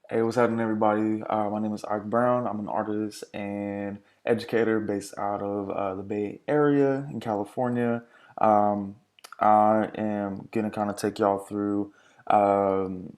Hey, what's happening, everybody? My name is Ike Brown. I'm an artist and educator based out of the Bay Area in California. Um, I am gonna kind of take y'all through um,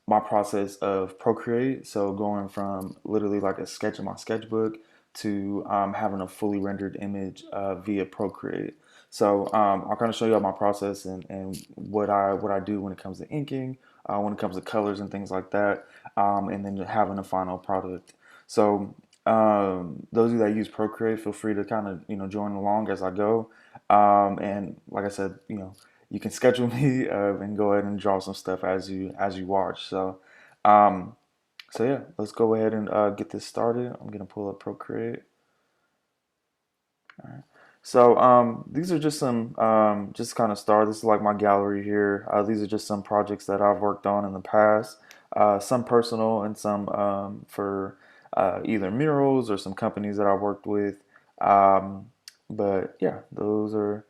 my process of Procreate. So going from literally like a sketch in my sketchbook to having a fully rendered image via Procreate. So I'll kind of show you all my process and what I do when it comes to inking, when it comes to colors and things like that, and then having a final product. So those of you that use Procreate, feel free to kind of join along as I go. And like I said, you can schedule me and go ahead and draw some stuff as you watch. Um, so yeah, let's go ahead and get this started. I'm gonna pull up Procreate. So these are just some just kind of start. This is like my gallery here. These are just some projects that I've worked on in the past. Some personal and some for either murals or some companies that I worked with. Um, but yeah, those are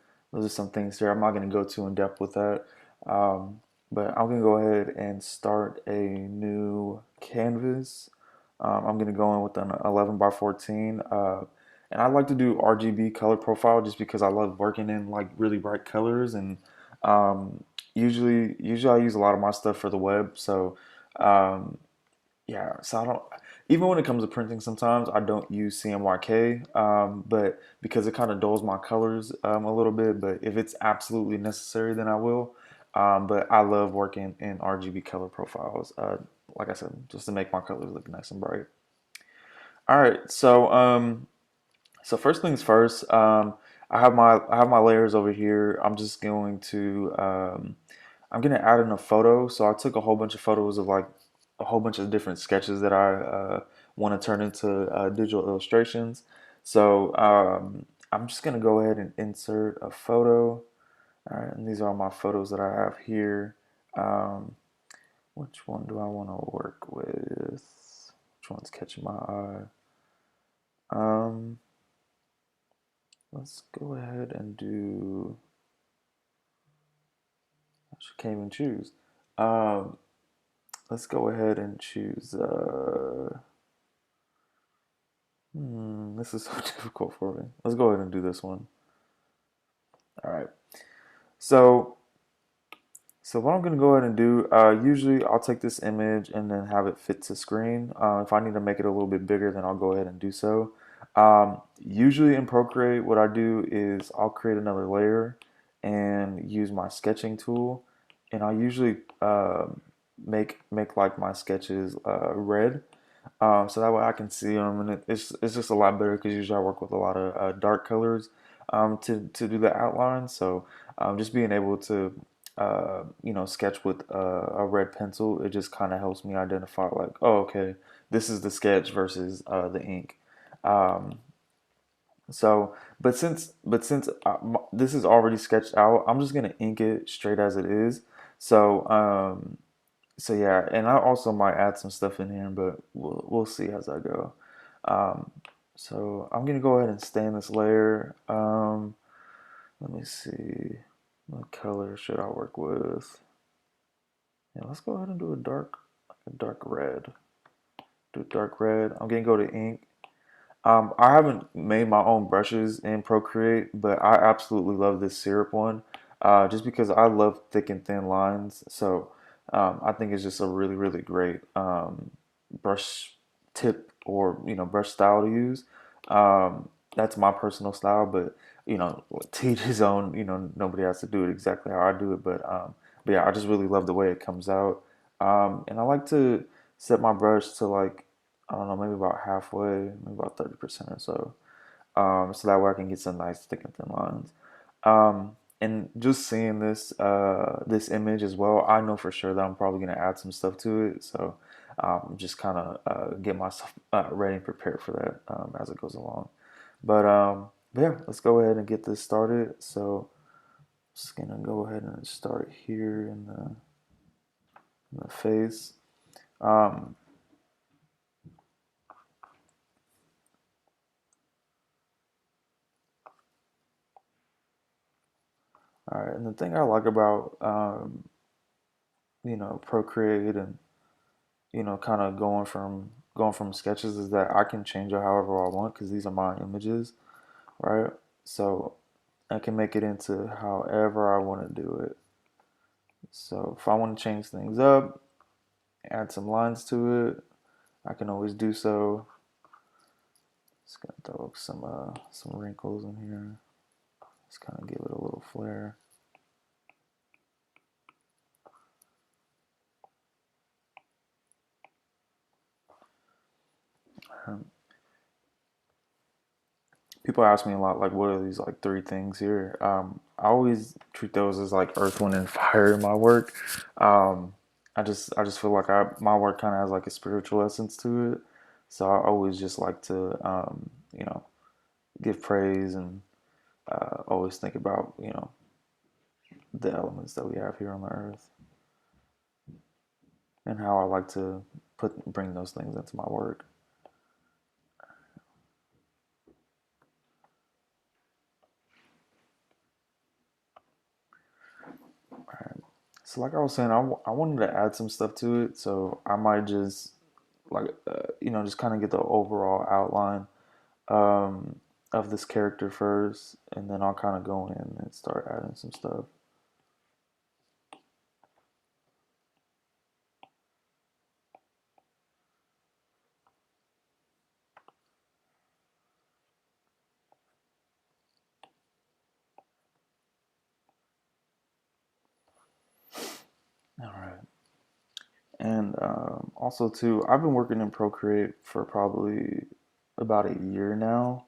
some things here. I'm not going to go too in depth with that. Um, but I'm going to go ahead and start a new canvas. I'm going to go in with an 11 by 14. And I like to do RGB color profile just because I love working in like really bright colors and um, usually I use a lot of my stuff for the web. So um, yeah, so I don't even when it comes to printing sometimes I don't use CMYK, but because it kind of dulls my colors a little bit. But if it's absolutely necessary, then I will. But I love working in RGB color profiles. Like I said, just to make my colors look nice and bright. All right, so first things first, I have my layers over here. I'm gonna add in a photo. So I took a whole bunch of photos of like a whole bunch of different sketches that I want to turn into digital illustrations. So I'm just gonna go ahead and insert a photo. All right, and these are all my photos that I have here. Um, which one do I want to work with? Which one's catching my eye? Um, let's go ahead and do. I can't even choose. Um, let's go ahead and choose. This is so difficult for me. Let's go ahead and do this one. All right. So, so what I'm gonna go ahead and do. Usually, I'll take this image and then have it fit to screen. If I need to make it a little bit bigger, then I'll go ahead and do so. Usually in Procreate, what I do is I'll create another layer and use my sketching tool, and I usually make like my sketches red, so that way I can see them, and it's just a lot better because usually I work with a lot of dark colors to do the outline. So just being able to sketch with a red pencil, it just kind of helps me identify like, oh, okay, this is the sketch versus the ink. Um, but since this is already sketched out, I'm just gonna ink it straight as it is. So so yeah, and I also might add some stuff in here, but we'll see as I go. Um, so I'm gonna go ahead and stain this layer. Let me see, what color should I work with? Yeah, let's go ahead and do a dark red. Do dark red. I'm gonna go to ink. I haven't made my own brushes in Procreate, but I absolutely love this syrup one, just because I love thick and thin lines. So I think it's just a really, really great brush tip or brush style to use. That's my personal style, but to each his own. Nobody has to do it exactly how I do it, but yeah, I just really love the way it comes out. And I like to set my brush to like I don't know, maybe about halfway, maybe about 30% or so. So that way I can get some nice thick and thin lines. And just seeing this image as well, I know for sure that I'm probably gonna add some stuff to it. So just kind of get myself ready and prepared for that as it goes along. But yeah, let's go ahead and get this started. So just gonna go ahead and start here in the face. Um, all right, and the thing I like about Procreate and kind of going from sketches is that I can change it however I want because these are my images, right? So I can make it into however I want to do it. So if I want to change things up, add some lines to it, I can always do so. Just gonna throw up some wrinkles in here. Just kind of give it a little flair. Um, People ask me a lot, like, what are these like three things here? I always treat those as like earth, wind, and fire in my work. Um, I just feel like my work kind of has like a spiritual essence to it. So I always just like to give praise and always think about the elements that we have here on the earth and how I like to bring those things into my work. Right. So like I was saying, I wanted to add some stuff to it, so I might just like just kind of get the overall outline um, of this character first, and then I'll kind of go in and start adding some stuff. All right. And also too, I've been working in Procreate for probably about a year now.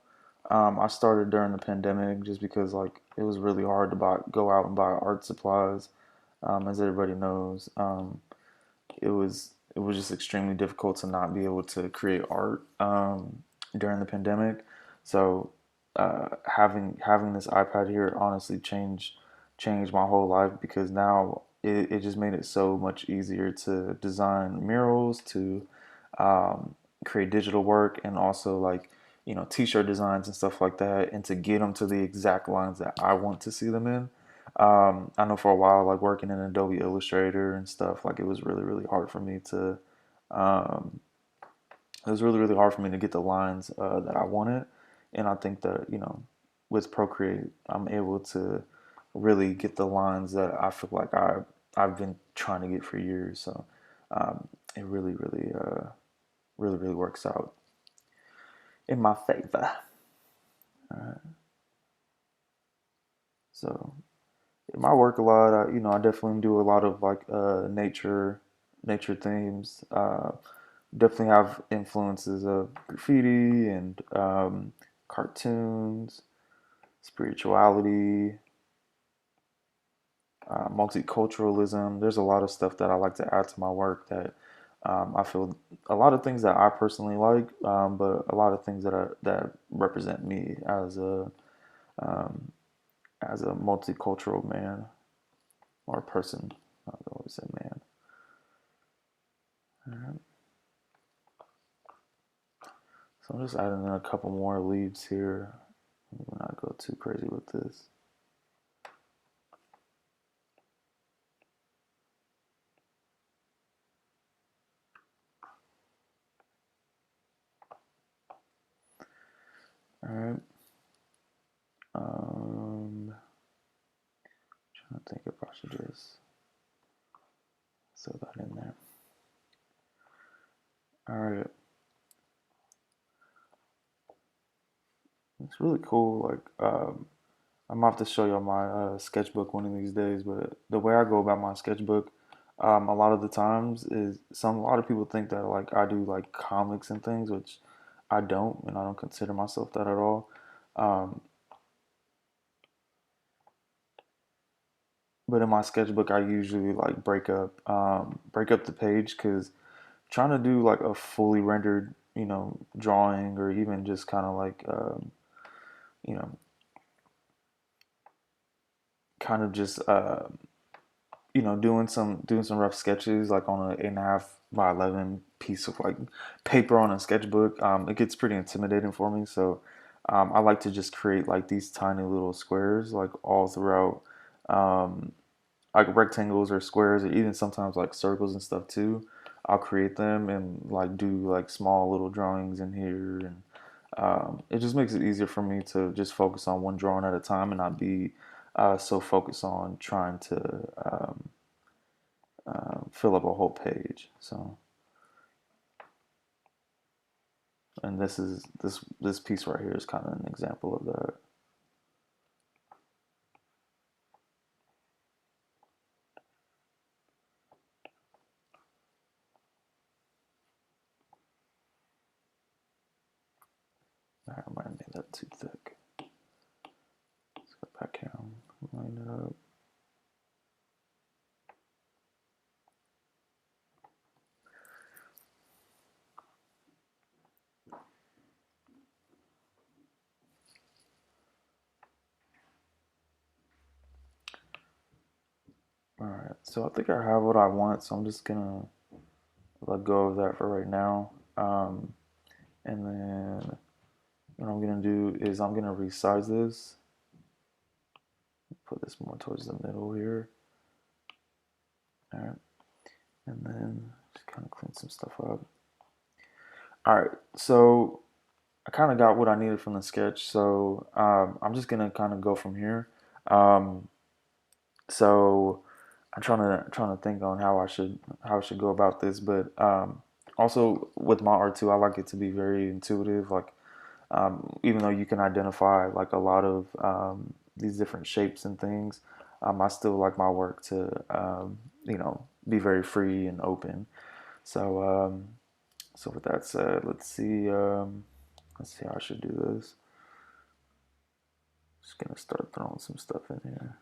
I started during the pandemic just because like it was really hard to go out and buy art supplies, as everybody knows. It was just extremely difficult to not be able to create art during the pandemic. So having this iPad here honestly changed my whole life because now it just made it so much easier to design murals, to um, create digital work, and also like t-shirt designs and stuff like that, and to get them to the exact lines that I want to see them in. I know for a while, like working in Adobe Illustrator and stuff, like it was really, really hard for me to, um, it was really, really hard for me to get the lines that I wanted. And I think that, with Procreate, I'm able to really get the lines that I feel like I've been trying to get for years. So it really, really, really, really works out in my favor. So my work a lot. I definitely do a lot of like nature themes. Definitely have influences of graffiti and cartoons, spirituality, multiculturalism. There's a lot of stuff that I like to add to my work that I feel a lot of things that I personally like, but a lot of things that represent me um, as a multicultural man or person. I always say man. All right. So I'm just adding in a couple more leaves here. We'll not go too crazy with this. All right. Trying to think if I should just throw that in there. All right. It's really cool. Like, I'm gonna have to show y'all my sketchbook one of these days. But the way I go about my sketchbook, a lot of the times is a lot of people think that like I do like comics and things, which I don't, and I don't consider myself that at all. Um, but in my sketchbook, I usually like break up the page because trying to do like a fully rendered, drawing or even just kind of like, you know, kind of just, doing some rough sketches like on a 8.5 by 11 piece of like paper on a sketchbook. It gets pretty intimidating for me. So I like to just create like these tiny little squares like all throughout, um, like rectangles or squares or even sometimes like circles and stuff too. I'll create them and like do like small little drawings in here, and it just makes it easier for me to just focus on one drawing at a time and not be so focused on trying to fill up a whole page. So, and this piece right here is kind of an example of that. I might have made that too thick. Let's go back here and line it up. All right, so I think I have what I want, so I'm just gonna let go of that for right now. And then what I'm gonna do is I'm gonna resize this, put this more towards the middle here. All right, and then just kind of clean some stuff up. All right, so I kind of got what I needed from the sketch, so I'm just gonna kind of go from here. Um, so I'm trying to think on how I should go about this, but also with my art too, I like it to be very intuitive. Like even though you can identify like a lot of these different shapes and things, I still like my work to be very free and open. So so with that said, let's see how I should do this. Just gonna start throwing some stuff in here.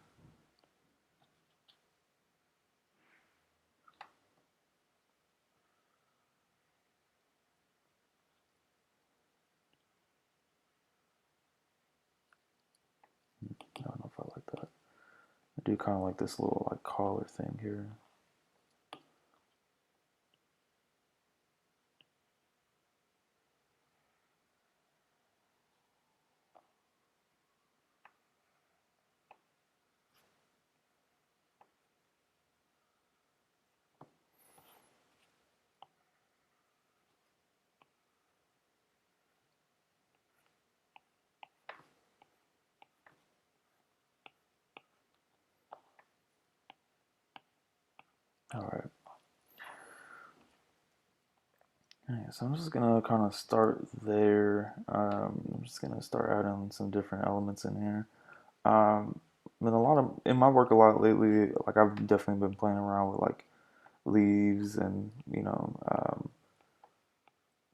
I don't know if I like that. I do kind of like this little like collar thing here. All right. Yeah, so I'm just gonna kind of start there. I'm just gonna start adding some different elements in here. And a lot of in my work a lot lately, like I've definitely been playing around with like leaves and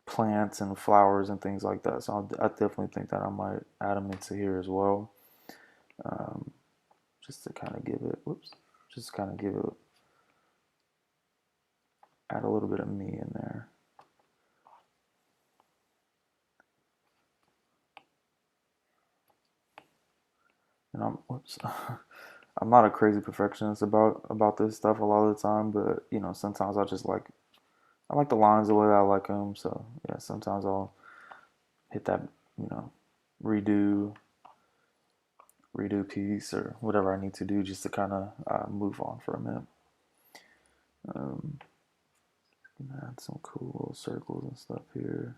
plants and flowers and things like that. So I definitely think that I might add them into here as well, um, just to kind of give it. Whoops, just kind of give it add a little bit of me in there. And whoops. I'm not a crazy perfectionist about this stuff a lot of the time, but sometimes I like the lines the way I like them. So yeah, sometimes I'll hit that you know redo piece or whatever I need to do just to kind of move on for a minute. Um, Add some cool little circles and stuff here.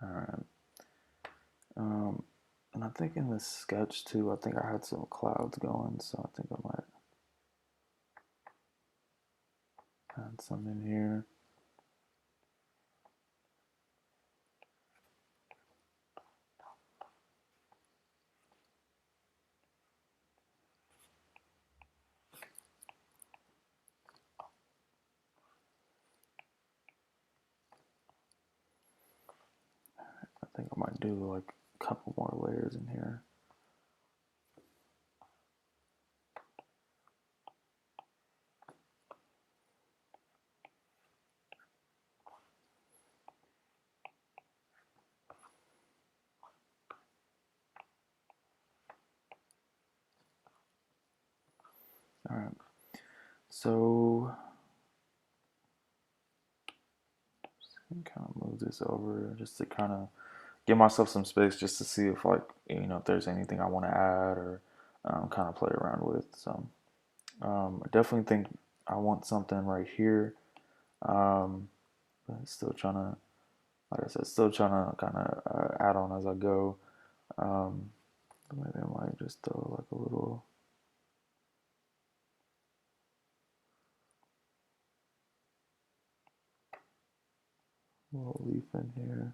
All right. Um, and I think in this sketch too, I think I had some clouds going, so I think I might add some in here. I think I might do like a couple more layers in here. All right. So kind of move this over just to kind of give myself some space just to see if like if there's anything I want to add or kind of play around with. So I definitely think I want something right here. Um, but still trying to, like I said, still trying to kind of add on as I go. Um, Maybe I might just throw like a little leaf in here.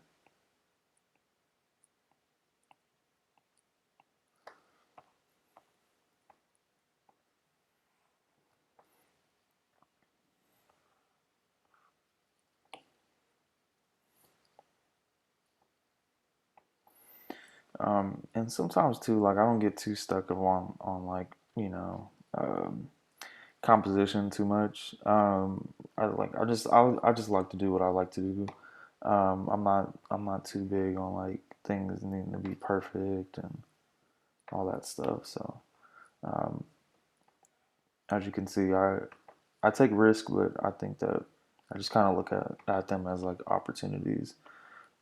And sometimes too, like I don't get too stuck on like um, composition too much. I just like to do what I like to do. I'm not too big on like things needing to be perfect and all that stuff. So um, as you can see, I take risk, but I think that I just kind of look at them as like opportunities.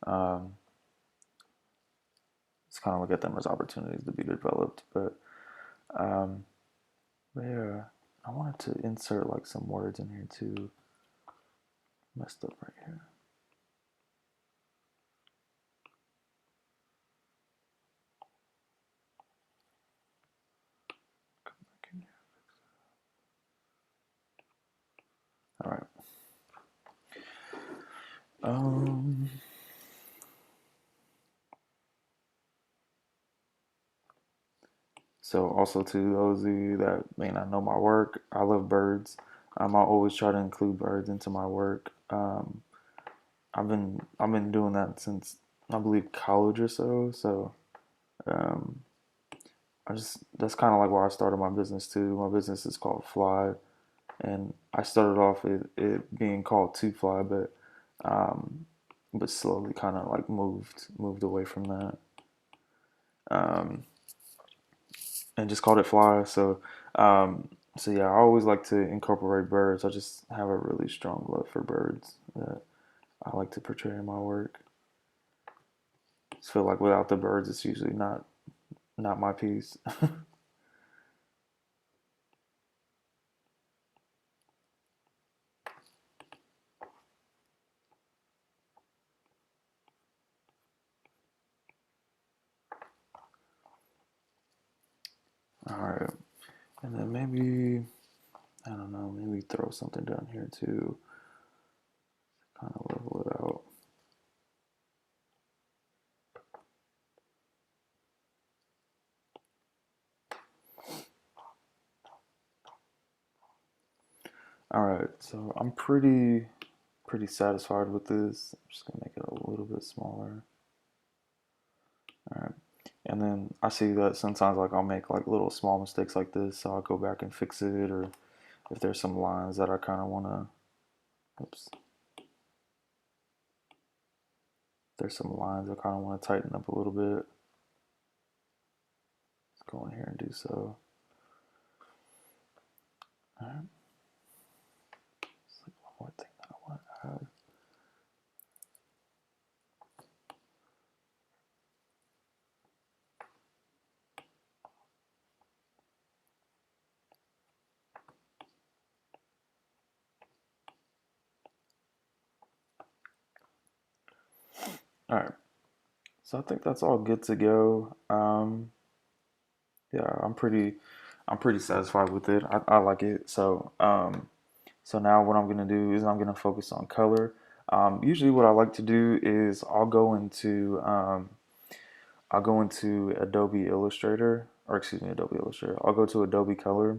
Um, just kind of look at them as opportunities to be developed. Um, but yeah, I wanted to insert like some words in here too. Messed up right here. All right. Um, so also to those of you that may not know my work, I love birds. I always try to include birds into my work. I've been doing that since I believe college or so. So um, I just that's kind of like where I started my business too. My business is called Fly, and I started off it being called Two Fly, um, but slowly kind of like moved away from that. Um, and just called it Fly. Um, so yeah, I always like to incorporate birds. I just have a really strong love for birds that I like to portray in my work. I just feel like without the birds, it's usually not my piece. All right, and then maybe I don't know, maybe throw something down here too, kind of level it out. All right, so I'm pretty satisfied with this. I'm just gonna make it a little bit smaller. All right. And then I see that sometimes like I'll make like little small mistakes like this, so I'll go back and fix it, or if there's some lines that I kind of want to, oops, there's some lines I kind of want to tighten up a little bit. Let's go in here and do so. All right. It's like one more thing that I want to add. All right. So I think that's all good to go. Yeah, I'm pretty satisfied with it. I like it. So now what I'm gonna do is I'm gonna focus on color. Usually what I like to do is I'll go into Adobe Illustrator, or excuse me, Adobe Illustrator. I'll go to Adobe Color.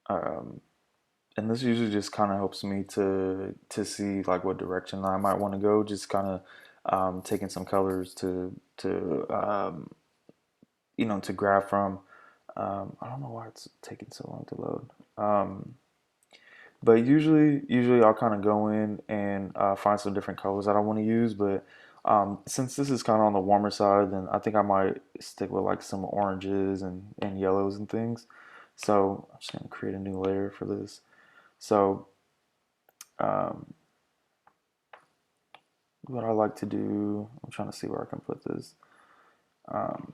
Um, and this usually just kind of helps me to see like what direction I might want to go. Just kind of taking some colors to grab from. I don't know why it's taking so long to load. But usually I'll kind of go in and find some different colors that I want to use. But since this is kind of on the warmer side, then I think I might stick with like some oranges and yellows and things. So I'm just gonna create a new layer for this. So um, what I like to do, I'm trying to see where I can put this. Um,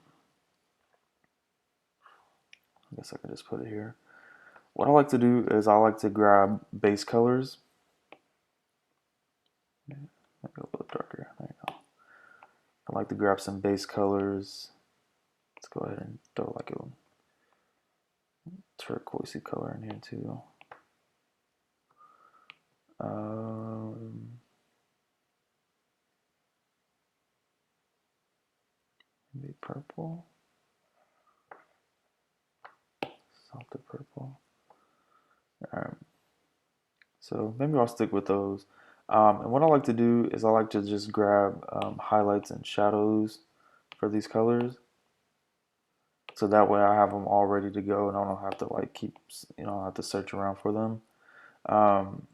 I guess I can just put it here. What I like to do is I like to grab base colors. Make it a little darker. There you go. I like to grab some base colors. Let's go ahead and throw like a turquoisey color in here too. Maybe purple, softer purple. All right. So maybe I'll stick with those. And what I like to do is I like to just grab highlights and shadows for these colors. So that way I have them all ready to go and I don't have to like keep, I don't have to search around for them. Um,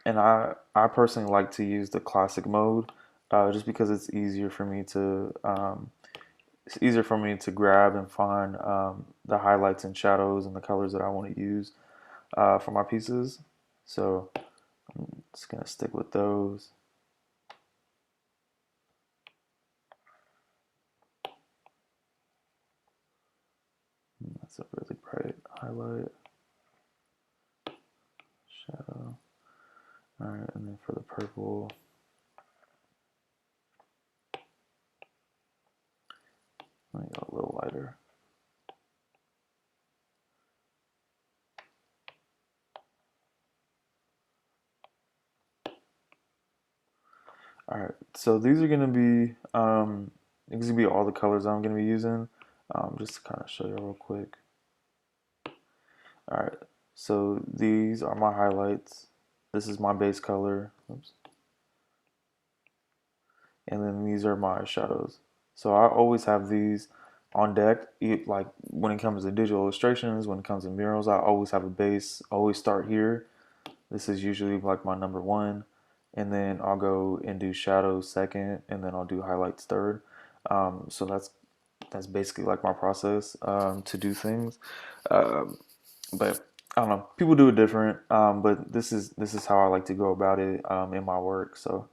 and I personally like to use the classic mode just because it's easier for me to grab and find the highlights and shadows and the colors that I want to use for my pieces. So I'm just gonna stick with those. That's a really bright highlight, shadow. All right, and then for the purple, let me go a little lighter. All right, so these are gonna be all the colors I'm gonna be using. Just to kind of show you real quick. All right, so these are my highlights. This is my base color. Oops. And then these are my shadows. So I always have these on deck. Like when it comes to digital illustrations, when it comes to murals, I always have a base. Always start here. This is usually like my number one, and then I'll go and do shadows second, and then I'll do highlights third. So that's basically like my process to do things. Um, but I don't know. People do it different, but this is how I like to go about it in my work. So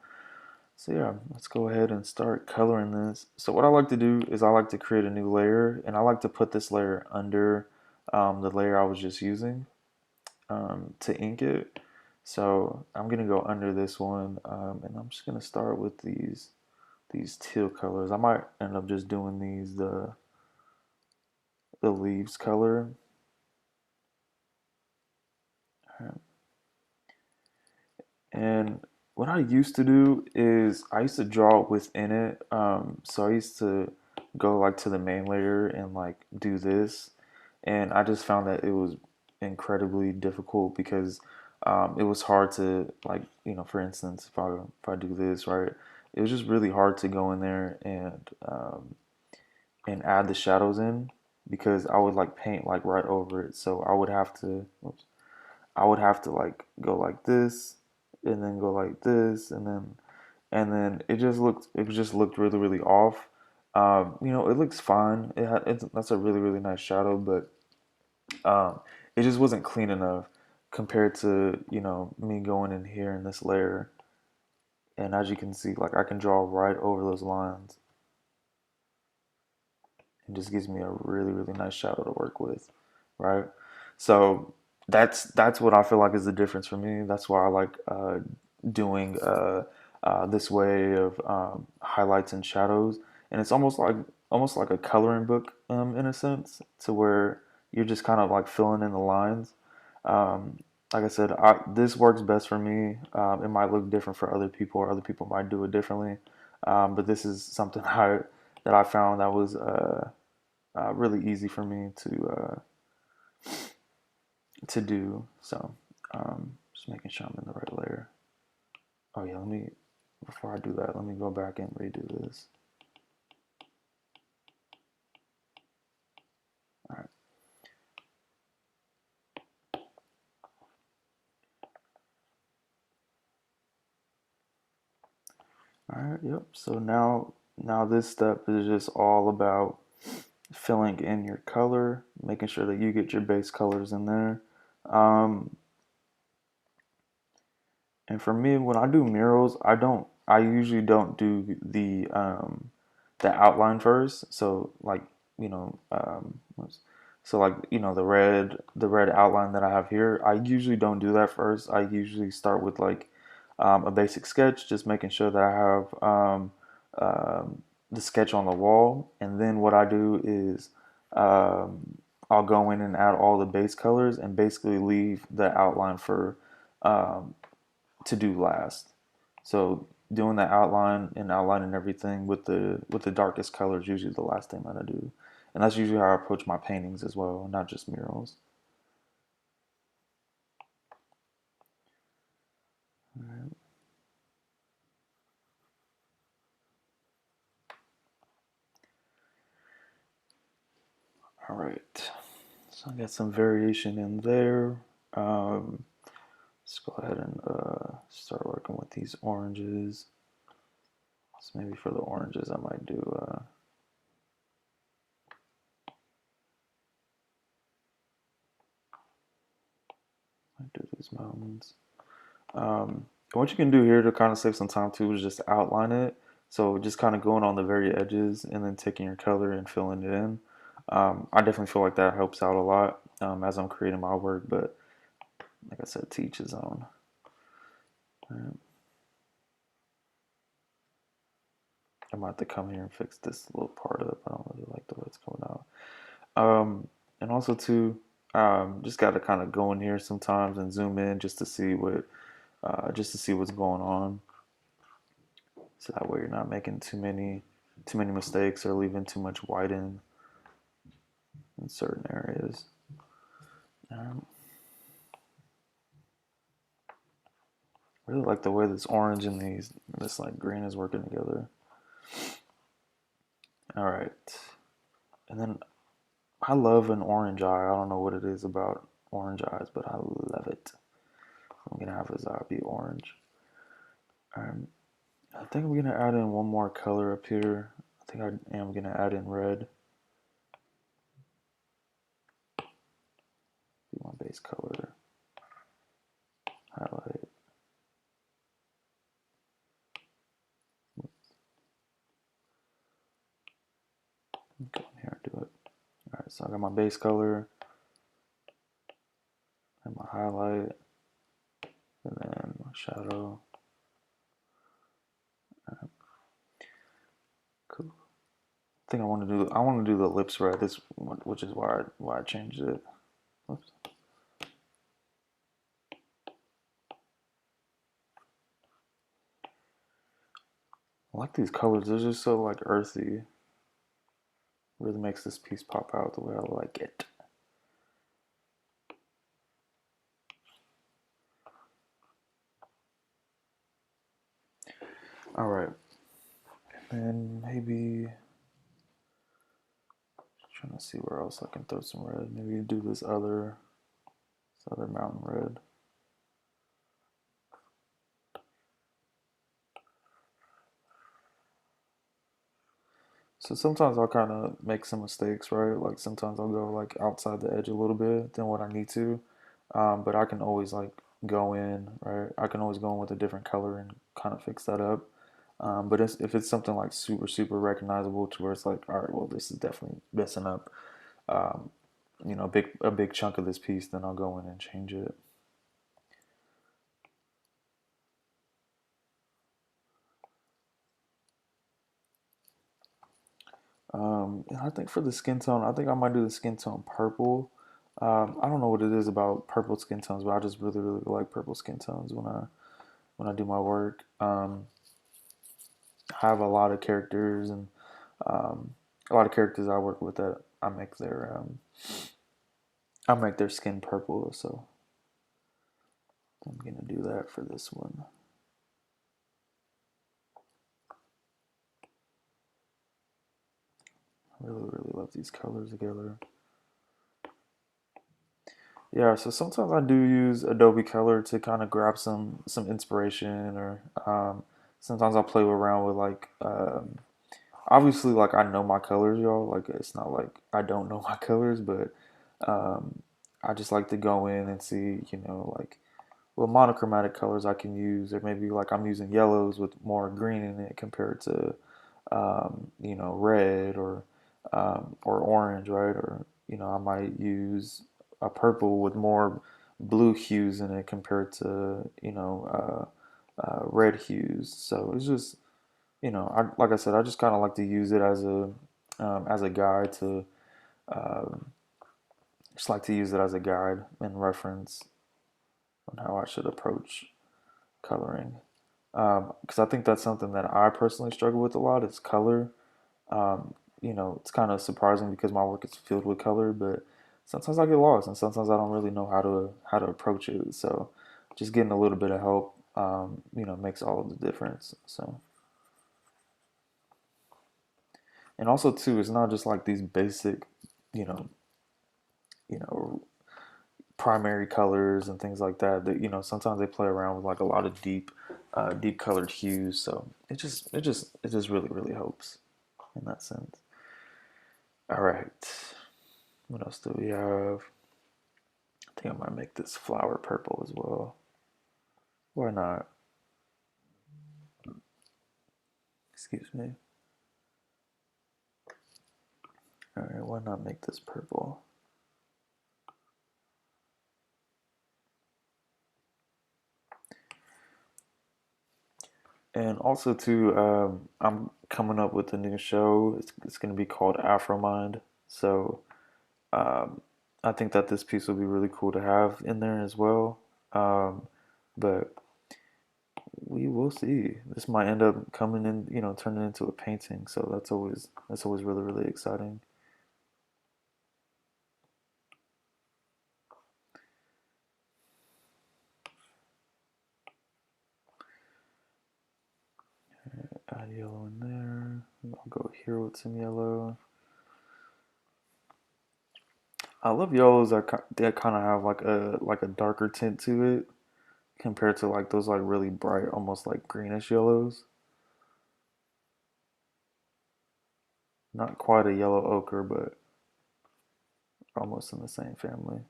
yeah, let's go ahead and start coloring this. So what I like to do is I like to create a new layer, and I like to put this layer under the layer I was just using to ink it. So I'm gonna go under this one, and I'm just gonna start with these teal colors. I might end up just doing these the leaves color. And what I used to do is I used to draw within it. So I used to go like to the main layer and like do this, and I just found that it was incredibly difficult because it was hard to like for instance if I do this right, it was just really hard to go in there and add the shadows in because I would like paint like right over it. So I would have to. Oops, I would have to like go like this and then go like this and then it just looked really really off. It looks fine. That's a really really nice shadow, but it just wasn't clean enough compared to me going in here in this layer. And as you can see, like I can draw right over those lines. It just gives me a really really nice shadow to work with, right? So that's what I feel like is the difference for me. That's why I like doing this way of highlights and shadows, and it's almost like a coloring book in a sense, to where you're just kind of like filling in the lines. Um, like I said, this works best for me. It might look different for other people, or other people might do it differently. But this is something that I found that was really easy for me to do. So just making sure I'm in the right layer. Oh yeah, before I do that, let me go back and redo this. All right. All right, yep. So now this step is just all about filling in your color, making sure that you get your base colors in there. Um, and for me, when I do murals, I usually don't do the outline first. So like, you know, so like, you know, the red outline that I have here, I usually don't do that first. I usually start with like a basic sketch, just making sure that I have the sketch on the wall. And then what I do is I'll go in and add all the base colors and basically leave the outline for um, to do last. So doing the outline and outlining everything with the darkest color is usually the last thing that I do, and that's usually how I approach my paintings as well, not just murals. All right, so I got some variation in there. Um, let's go ahead and start working with these oranges. So maybe for the oranges, I might do these mountains. What you can do here to kind of save some time too is just outline it. So just kind of going on the very edges and then taking your color and filling it in. I definitely feel like that helps out a lot as I'm creating my work. But like I said, to each his own. Right. I might have to come here and fix this little part up. I don't really like the way it's coming out. And also too, just got to kind of go in here sometimes and zoom in just to see what's going on. So that way you're not making too many mistakes or leaving too much white in certain areas. Um, really like the way this orange and this like green is working together. All right, and then I love an orange eye. I don't know what it is about orange eyes, but I love it. I'm gonna have his eye be orange. Um, I think I'm gonna add in one more color up here. I think I am gonna add in red. Be my base color. Highlight. Go in here and do it. All right, so I got my base color and my highlight, and then my shadow. Cool. I think I want to do the lips red. This which is why I changed it. Oops. I like these colors. They're just so like earthy. Really makes this piece pop out the way I like it. All right, and maybe trying to see where else I can throw some red. Maybe do this other mountain red. So sometimes I'll kind of make some mistakes, right? Like sometimes I'll go like outside the edge a little bit than what I need to, but I can always like go in, right? I can always go in with a different color and kind of fix that up. But if it's something like super recognizable to where it's like, all right, well, this is definitely messing up, um, you know, a big chunk of this piece, then I'll go in and change it. And I think for the skin tone, I think I might do the skin tone purple. I don't know what it is about purple skin tones, but I just really like purple skin tones when I do my work. I have um, a lot of characters I work with that I make their skin purple. So I'm gonna do that for this one. I really love these colors together. Yeah, so sometimes I do use Adobe Color to kind of grab some inspiration or sometimes I play around with like obviously like I know my colors, y'all. Like it's not like I don't know my colors, but um, I just like to go in and see, like what monochromatic colors I can use, or maybe like I'm using yellows with more green in it compared to red or orange, right? Or I might use a purple with more blue hues in it compared to red hues. So it's just like I said, I just kind of like to use it as a guide to um, just like to use it as a guide and reference on how I should approach coloring. Because I think that's something that I personally struggle with a lot is color. Um, it's kind of surprising because my work is filled with color, but sometimes I get lost and sometimes I don't really know how to approach it. So just getting a little bit of help, makes all of the difference. So and also too, it's not just like these basic, you know, you know, primary colors and things like that. That sometimes they play around with like a lot of deep colored hues. So it just really helps in that sense. All right, what else do we have? I think I might make this flower purple as well. Why not? Excuse me. All right, why not make this purple? And also too, I'm coming up with a new show. It's going to be called Afromind. So um, I think that this piece will be really cool to have in there as well. Um, but we will see. This might end up coming in, turning into a painting. So that's always really exciting. Add yellow in there. I'll go here with some yellow. I love yellows that kind of have like a darker tint to it compared to like those like really bright, almost like greenish yellows. Not quite a yellow ochre, but almost in the same family.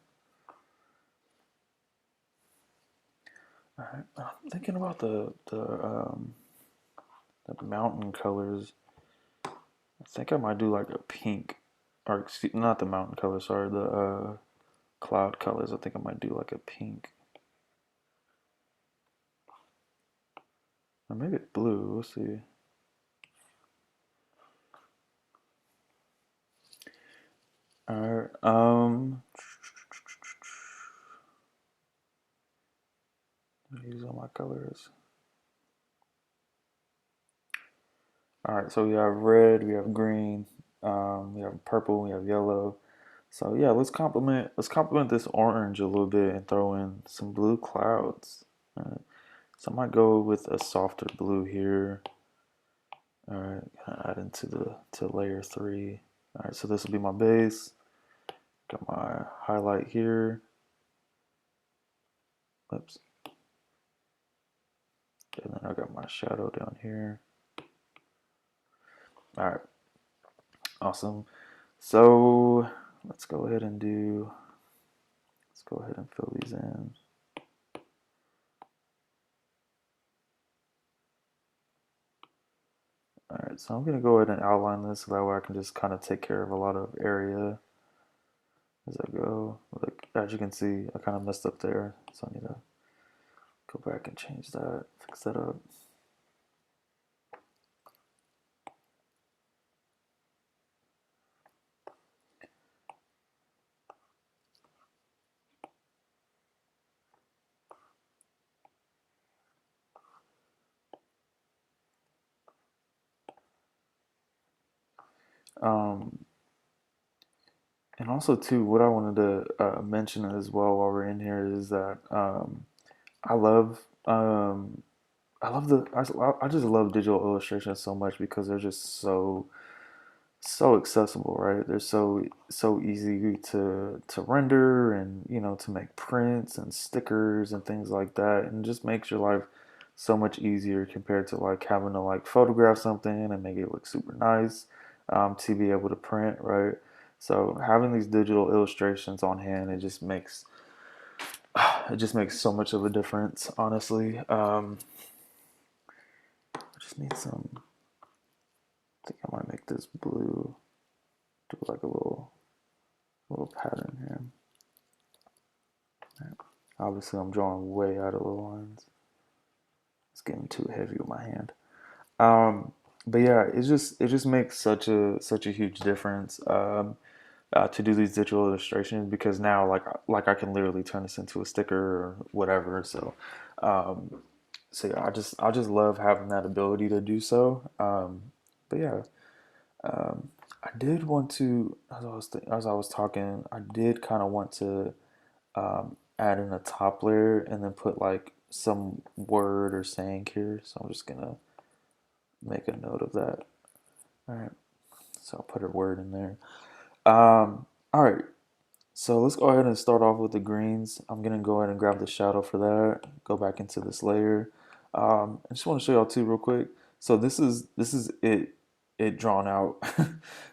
All right, I'm thinking about the mountain colors. I think I might do like a pink, or excuse, not the mountain color. Sorry, the cloud colors. I think I might do like a pink, or maybe blue. We'll see. All right. Use all my colors. All right. So we have red. We have green. We have purple. We have yellow. So yeah, let's complement this orange a little bit and throw in some blue clouds. All right. So I might go with a softer blue here. All right, add into the to layer three. All right, so this will be my base. Got my highlight here. Oops. And then I got my shadow down here. All right, awesome. So let's go ahead and fill these in. All right, so I'm gonna go ahead and outline this so that way I can just kind of take care of a lot of area as I go. Like as you can see, I kind of messed up there, so I need to go back and change that, fix that up. Um, and also too, what I wanted to mention as well while we're in here is that I love I just love digital illustration so much because they're just so accessible, right? They're so easy to render and to make prints and stickers and things like that, and it just makes your life so much easier compared to like having to like photograph something and make it look super nice, to be able to print, right? So having these digital illustrations on hand, it just makes so much of a difference, honestly. I just need some. I think I might make this blue. Do like a little pattern here. Right. Obviously, I'm drawing way out of the lines. It's getting too heavy with my hand. Um, but yeah, it just makes such a huge difference, to do these digital illustrations, because now like I can literally turn this into a sticker or whatever. Um, so yeah, I just love having that ability to do so. But yeah, I did want to, as I was talking, I did kind of want to, add in a top layer and then put like some word or saying here. So I'm just gonna make a note of that. All right, so I'll put a word in there. All right, so let's go ahead and start off with the greens. I'm gonna go ahead and grab the shadow for that. Go back into this layer. I just want to show y'all too real quick. So this is it drawn out.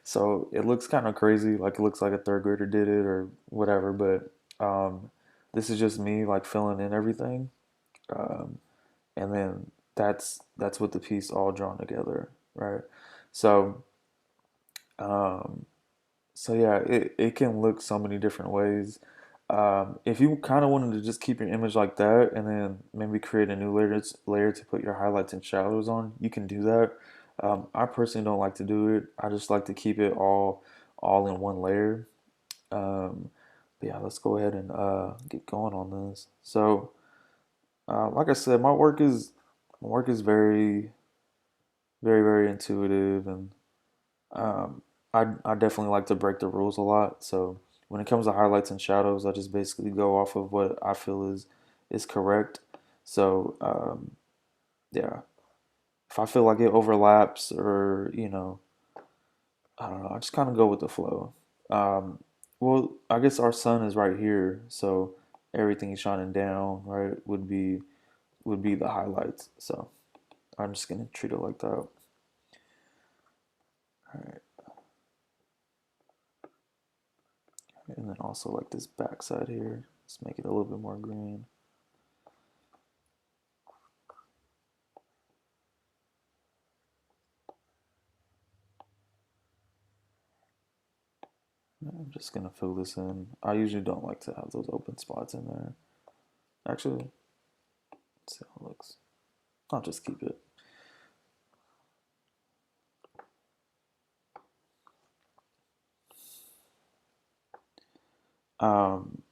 So it looks kind of crazy, like it looks like a third grader did it or whatever. But this is just me like filling in everything, um, and then that's what the piece all drawn together, right? So um, so yeah, it can look so many different ways. If you kind of wanted to just keep your image like that and then maybe create a new layer to put your highlights and shadows on, you can do that. I personally don't like to do it. I just like to keep it all in one layer. Um, but yeah, let's go ahead and get going on this. So, like I said, my work is very intuitive, and I definitely like to break the rules a lot. So when it comes to highlights and shadows, I just basically go off of what I feel is correct. So yeah, if I feel like it overlaps, or I don't know, I just kind of go with the flow. Um, well, I guess our sun is right here, so everything shining down, right, would be the highlights. So I'm just gonna treat it like that. All right, and then also like this backside here, let's make it a little bit more green. I'm just gonna fill this in. I usually don't like to have those open spots in there. Actually, let's see how it looks. I'll just keep it. Um,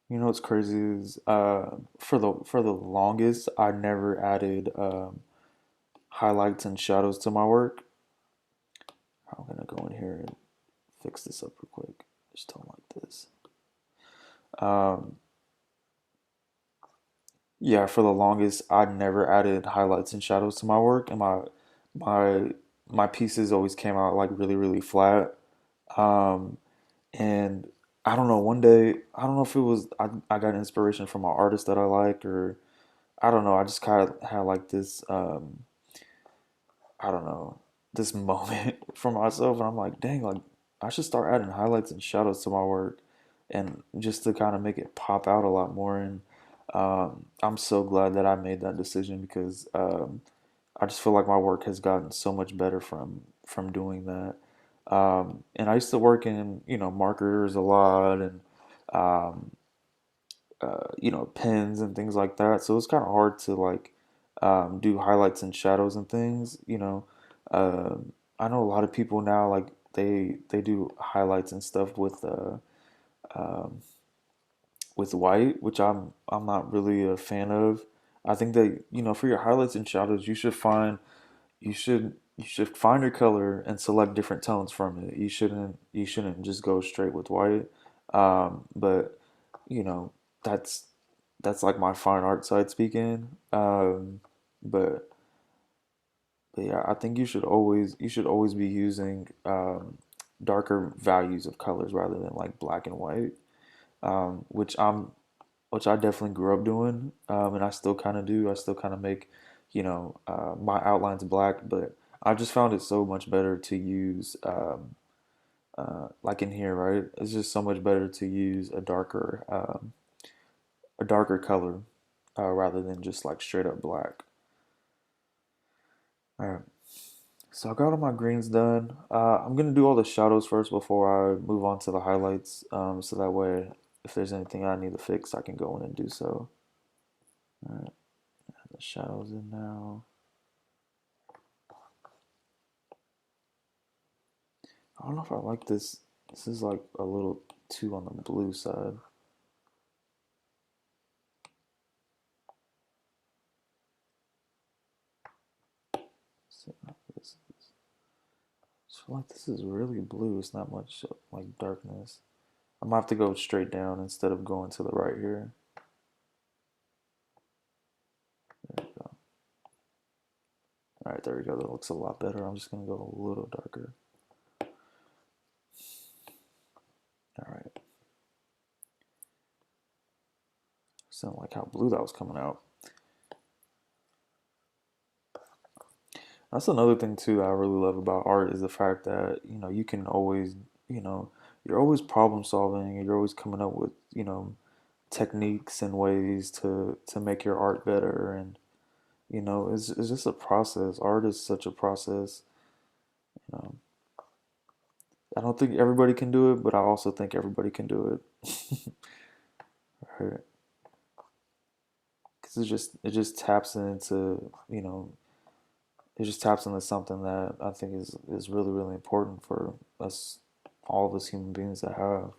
what's crazy is for the longest I never added highlights and shadows to my work. I'm gonna go in here and fix this up real quick. Just don't like this. Um, yeah, for the longest I never added highlights and shadows to my work, and my my pieces always came out like really flat. Um, And I don't know, one day, I don't know if it was, I got inspiration from an artist that I like, or I don't know, I just kind of had like this, I don't know, this moment for myself. And I'm like, dang, like I should start adding highlights and shadows to my work, and just to kind of make it pop out a lot more. And I'm so glad that I made that decision, because I just feel like my work has gotten so much better from doing that. And I used to work in markers a lot, and um, pens and things like that. So it's kind of hard to like do highlights and shadows and things. I know a lot of people now, like they do highlights and stuff um, with white, which I'm not really a fan of. I think that for your highlights and shadows, you should find your color and select different tones from it. You shouldn't just go straight with white. But you know that's that's like my fine art side speaking. But but yeah, I think you should always be using darker values of colors rather than like black and white. Which which I definitely grew up doing, and I still kind of do. I still kind of make, my outlines black, but I just found it so much better to use, like in here, right? It's just so much better to use a darker color, rather than just like straight up black. All right. So I got all my greens done. I'm gonna do all the shadows first before I move on to the highlights. So that way, if there's anything I need to fix, I can go in and do so. All right, the shadows in now. I don't know if I like this. This is like a little too on the blue side. So this is, I feel like this is really blue. It's not much like darkness. I'm gonna have to go straight down instead of going to the right here. There we go. All right, there we go. That looks a lot better. I'm just gonna go a little darker. All right. Sound like how blue that was coming out. That's another thing too that I really love about art is the fact that, you can always, you know, you're always problem solving and you're always coming up with, techniques and ways to make your art better, and it's just a process. Art is such a process. You know, I don't think everybody can do it, but I also think everybody can do it. Right? Because it just taps into, it just taps into something that I think is really really important for us, all of us human beings that have,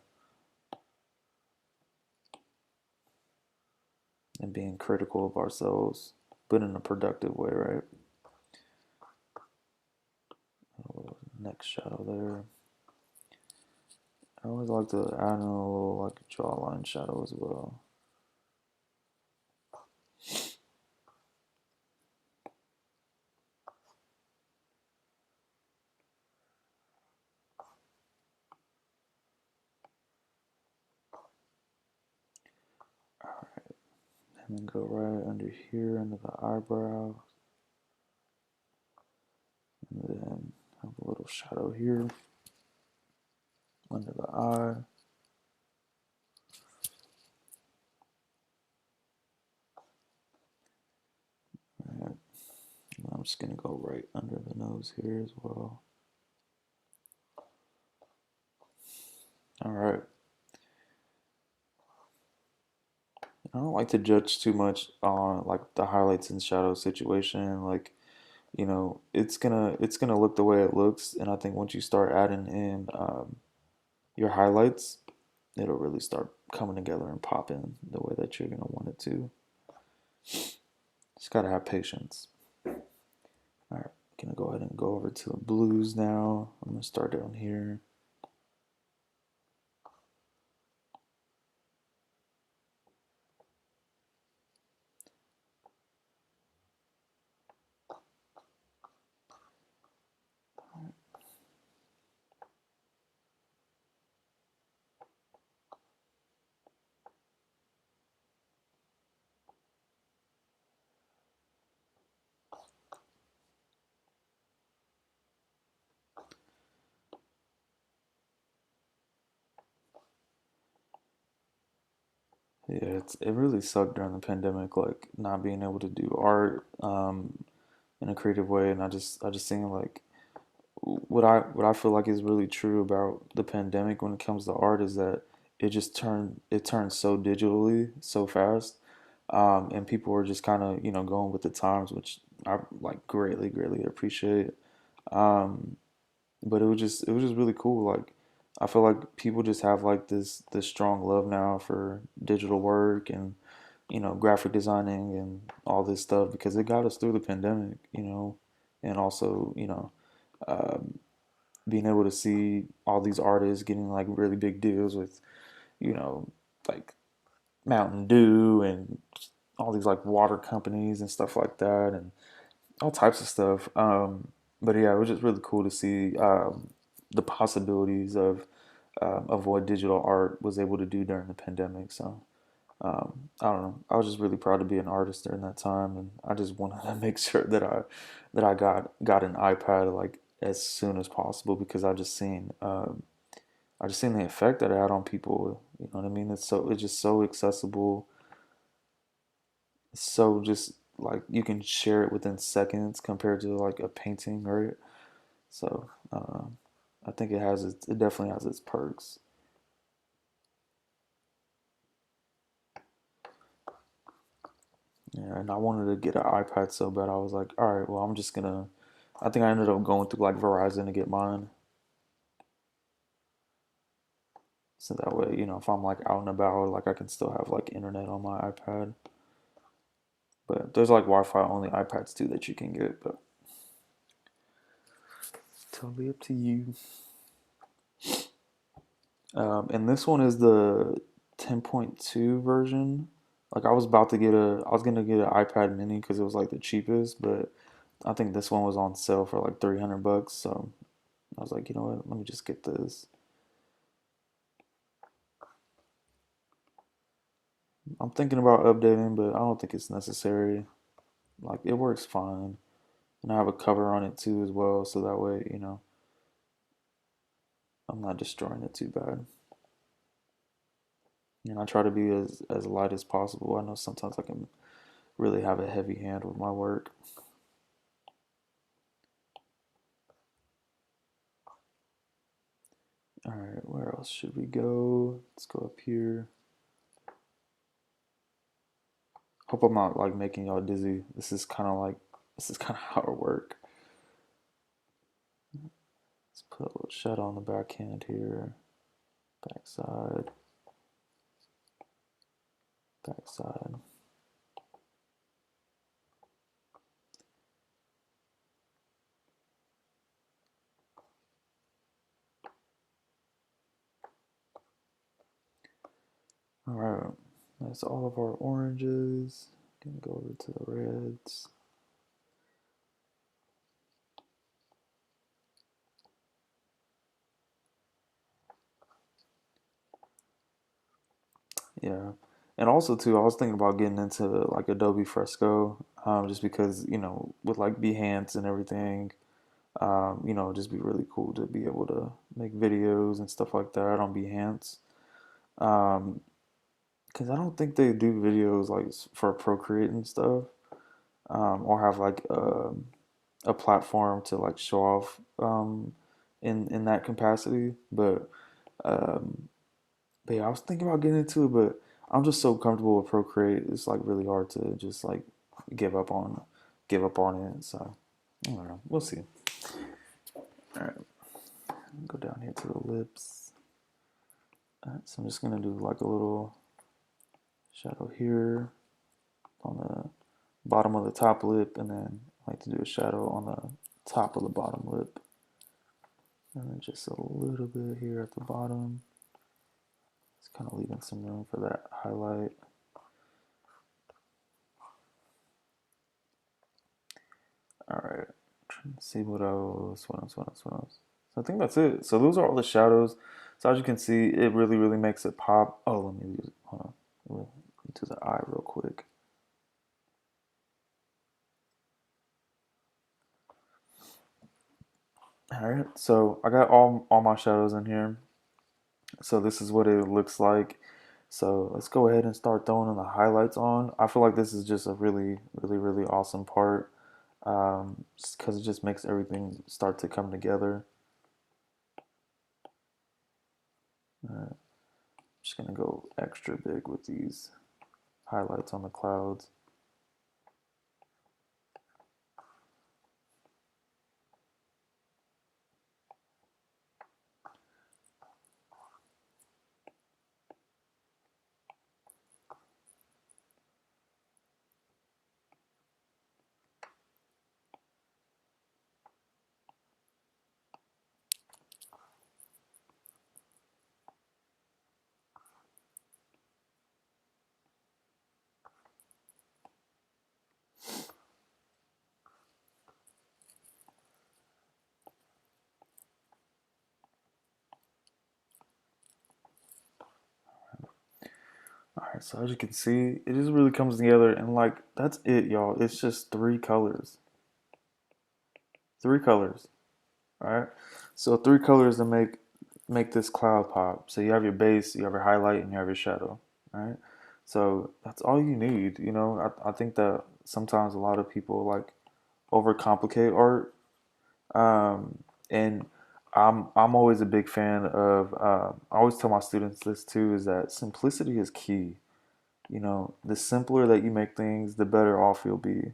and being critical of ourselves, but in a productive way, right? Next shadow there. I always like to add in a little like jawline shadow as well. And then go right under here, under the eyebrow, and then have a little shadow here under the eye. And I'm just gonna go right under the nose here as well. All right. I don't like to judge too much on like the highlights and shadow situation. Like, it's gonna look the way it looks, and I think once you start adding in, your highlights, it'll really start coming together and popping the way that you're gonna want it to. Just gotta have patience. All right, gonna go ahead and go over to the blues now. I'm gonna start down here. Yeah, it really sucked during the pandemic, like not being able to do art, in a creative way, and I just seen like what I feel like is really true about the pandemic when it comes to art is that it turned so digitally so fast, and people were just kind of going with the times, which I like greatly greatly appreciate. Um, but it was just really cool. Like I feel like people just have like this strong love now for digital work and graphic designing and all this stuff because it got us through the pandemic, and also um, being able to see all these artists getting like really big deals with you know like Mountain Dew and all these like water companies and stuff like that and all types of stuff. But yeah, it was just really cool to see the possibilities of what digital art was able to do during the pandemic. So I don't know. I was just really proud to be an artist during that time, and I just wanted to make sure that I got an iPad like as soon as possible because I just seen the effect that it had on people. You know what I mean? It's just so accessible. It's so just like you can share it within seconds compared to like a painting, right? So I think it definitely has its perks. Yeah, and I wanted to get an iPad so bad. I was like, all right, well, I'm just gonna. I think I ended up going through like Verizon to get mine, so that way, if I'm like out and about, like I can still have like internet on my iPad. But there's like Wi-Fi only iPads too that you can get, but totally up to you. And this one is the 10.2 version. Like I was gonna get an iPad Mini because it was like the cheapest, but I think this one was on sale for like 300 bucks. So I was like, you know what? Let me just get this. I'm thinking about updating, but I don't think it's necessary. Like it works fine, and I have a cover on it too as well, so that way, I'm not destroying it too bad. And I try to be as light as possible. I know sometimes I can really have a heavy hand with my work. All right, where else should we go? Let's go up here. Hope I'm not like making y'all dizzy. This is kind of how I work. Let's put a little shadow on the backhand here. Backside, backside. All right, that's all of our oranges. Gonna go over to the reds. Yeah, and also too, I was thinking about getting into like Adobe Fresco, just because with like Behance and everything, just be really cool to be able to make videos and stuff like that on Behance. Um, because I don't think they do videos like for Procreate and stuff, or have like a platform to like show off in that capacity. Um, but yeah, I was thinking about getting into it, but I'm just so comfortable with Procreate. It's like really hard to just like give up on give up on it. So I don't know. We'll see. All right, go down here to the lips. All right, so I'm just gonna do like a little shadow here on the bottom of the top lip, and then I like to do a shadow on the top of the bottom lip, and then just a little bit here at the bottom. Just kind of leaving some room for that highlight. All right, trying to see what else, what else, what else, what else. So I think that's it. So those are all the shadows. So as you can see, it really, really makes it pop. Oh, let me use it. Hold on. We'll do the eye real quick. All right, so I got all my shadows in here. So this is what it looks like. So let's go ahead and start throwing in the highlights on. I feel like this is just a really, really, really awesome part because it just makes everything start to come together. I'm just gonna go extra big with these highlights on the clouds. All right, so as you can see, it just really comes together, and like that's it, y'all. It's just three colors, three colors. All right, so three colors to make this cloud pop. So you have your base, you have your highlight, and you have your shadow. All right, so that's all you need. You know, I think that sometimes a lot of people like overcomplicate art, and I'm always a big fan of. I always tell my students this too: is that simplicity is key. You know, the simpler that you make things, the better off you'll be,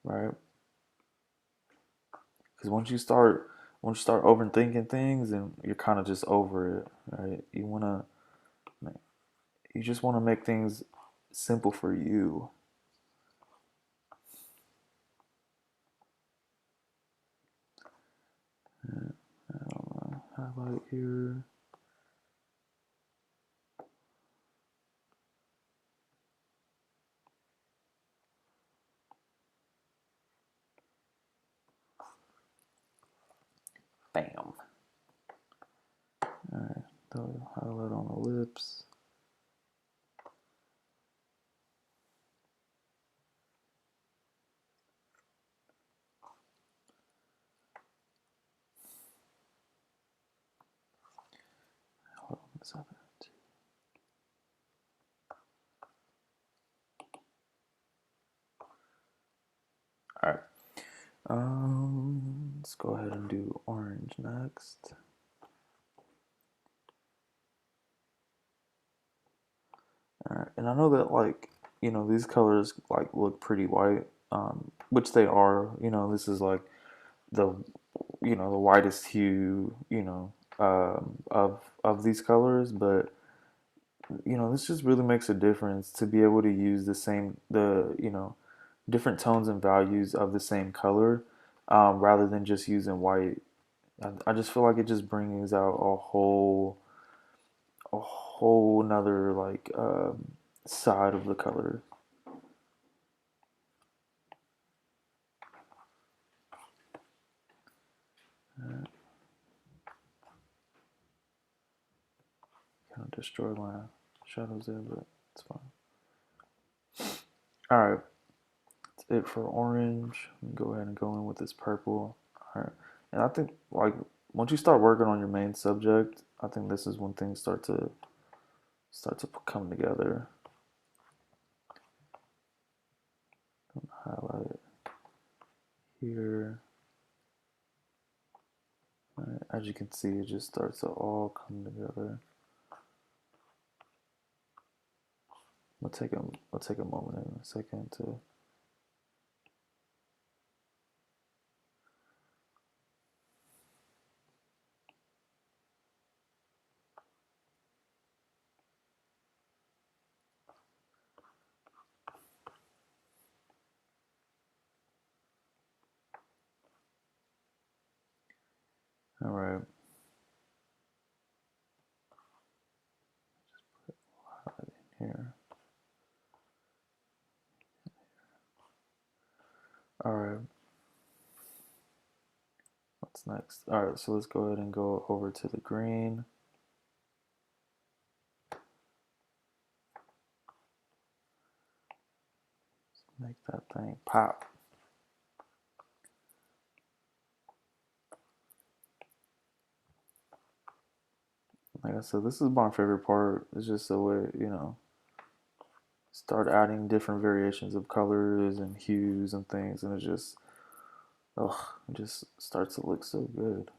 right? Because once you start overthinking things, and you're kind of just over it, right? You just want to make things simple for you. I don't know, highlight here. Bam. All right, throw highlight on the lips. Hold on this other too. All right. Let's go ahead and do orange next. All right, and I know that like these colors like look pretty white, which they are. You know, this is like the the whitest hue of these colors, but this just really makes a difference to be able to use the different tones and values of the same color, rather than just using white. I just feel like it just brings out a whole nother like side of the color. Kind of destroy my shadows there, but it's fine. All right, that's it for orange. Go ahead and go in with this purple. All right, and I think like once you start working on your main subject, I think this is when things start to come together. Highlight it here. Right, as you can see, it just starts to all come together. We'll take a moment in a second to. All right. Highlight in here. All right. What's next? All right. So let's go ahead and go over to the green. Make that thing pop. Like I said, this is my favorite part. It's just the way, start adding different variations of colors and hues and things, and it just starts to look so good.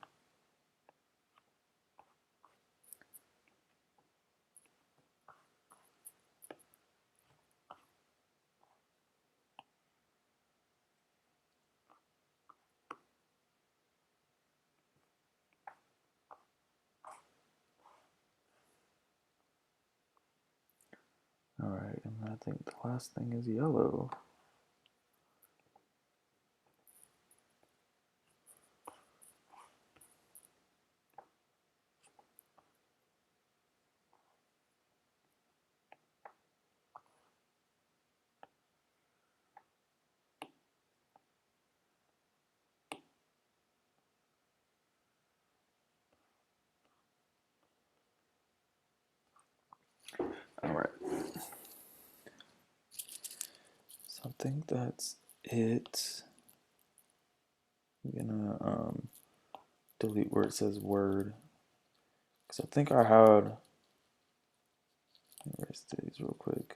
All right, and I think the last thing is yellow. All right. think that's it. I'm gonna delete where it says word because I think I had. Erase these real quick.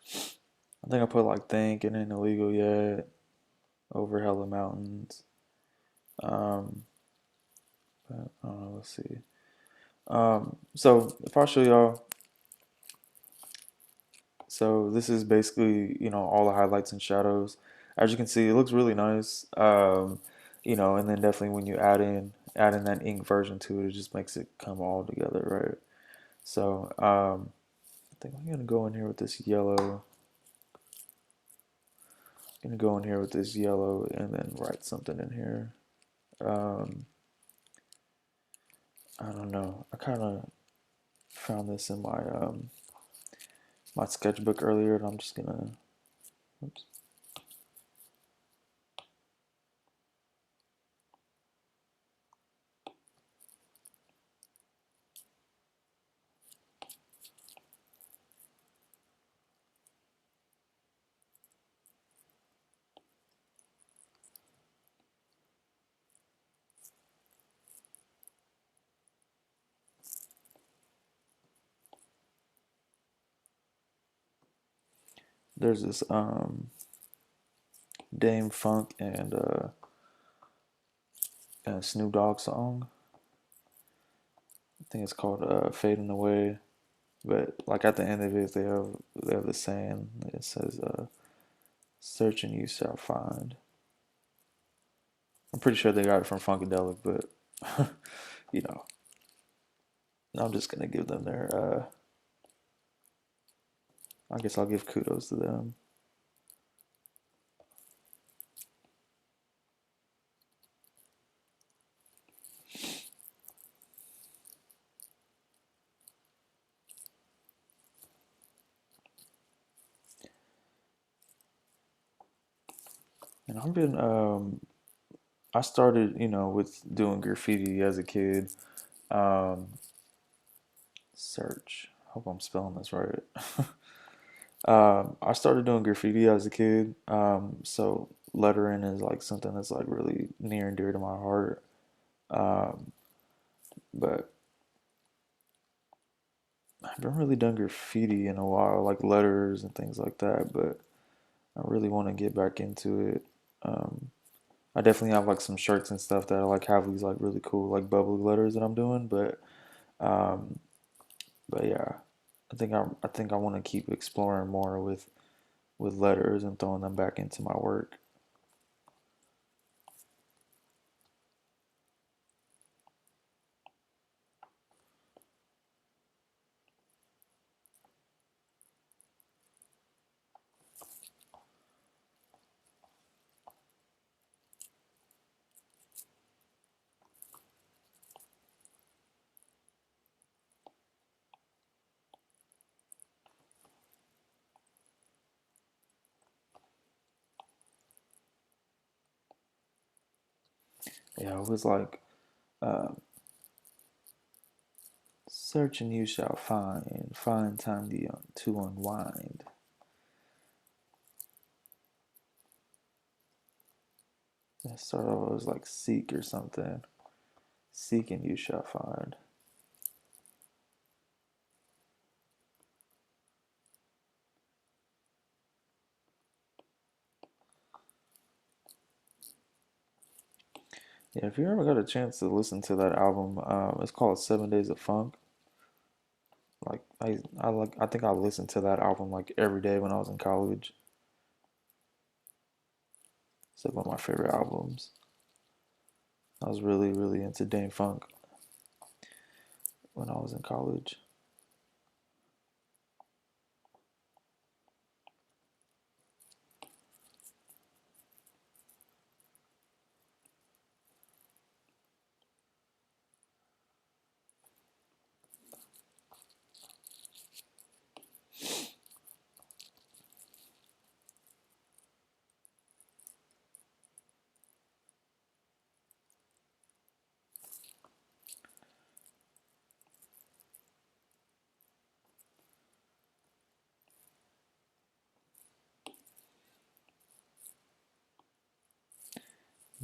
I think I put like think and then illegal yet over hella mountains. Um, but, let's see. So if I show y'all, so this is basically all the highlights and shadows. As you can see, it looks really nice. And then definitely when you add in that ink version to it, it just makes it come all together, right? So I think I'm gonna go in here with this yellow. I'm gonna go in here with this yellow and then write something in here. Um, I don't know. I kind of found this in my sketchbook earlier, and I'm just gonna. Oops. There's this Dame Funk and Snoop Dogg song. I think it's called "Fading Away." But like at the end of it, they have the saying. It says, "Search and you shall find." I'm pretty sure they got it from Funkadelic, but you know, I'm just gonna give them their. I guess I'll give kudos to them. And I started, with doing graffiti as a kid. Um, search. Hope I'm spelling this right. I started doing graffiti as a kid. So lettering is like something that's like really near and dear to my heart. Um, but I haven't really done graffiti in a while, like letters and things like that. But I really want to get back into it. Um, I definitely have like some shirts and stuff that I like have these like really cool like bubbly letters that I'm doing, um, but yeah, I think I want to keep exploring more with letters and throwing them back into my work. Yeah, it was like uh, search and you shall find time to unwind. It started off as like seek or something. Seek and you shall find. Yeah, if you ever got a chance to listen to that album, it's called 7 Days of Funk. Like I think I listened to that album like every day when I was in college. It's like one of my favorite albums. I was really, really into Dame Funk when I was in college.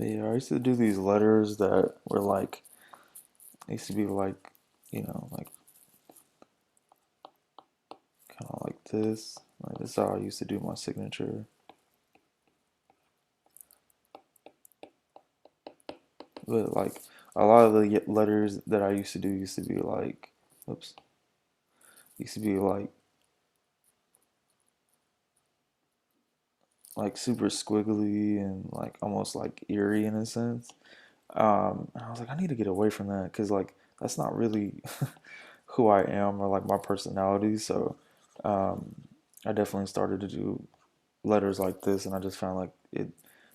But yeah, I used to do these letters that were like, they used to be like, like kind of like this. Like this is how I used to do my signature. But like a lot of the letters that I used to do used to be like, oops, used to be like super squiggly and like almost like eerie in a sense. And I was like, I need to get away from that because like that's not really who I am or like my personality. So um, I definitely started to do letters like this, and I just found like it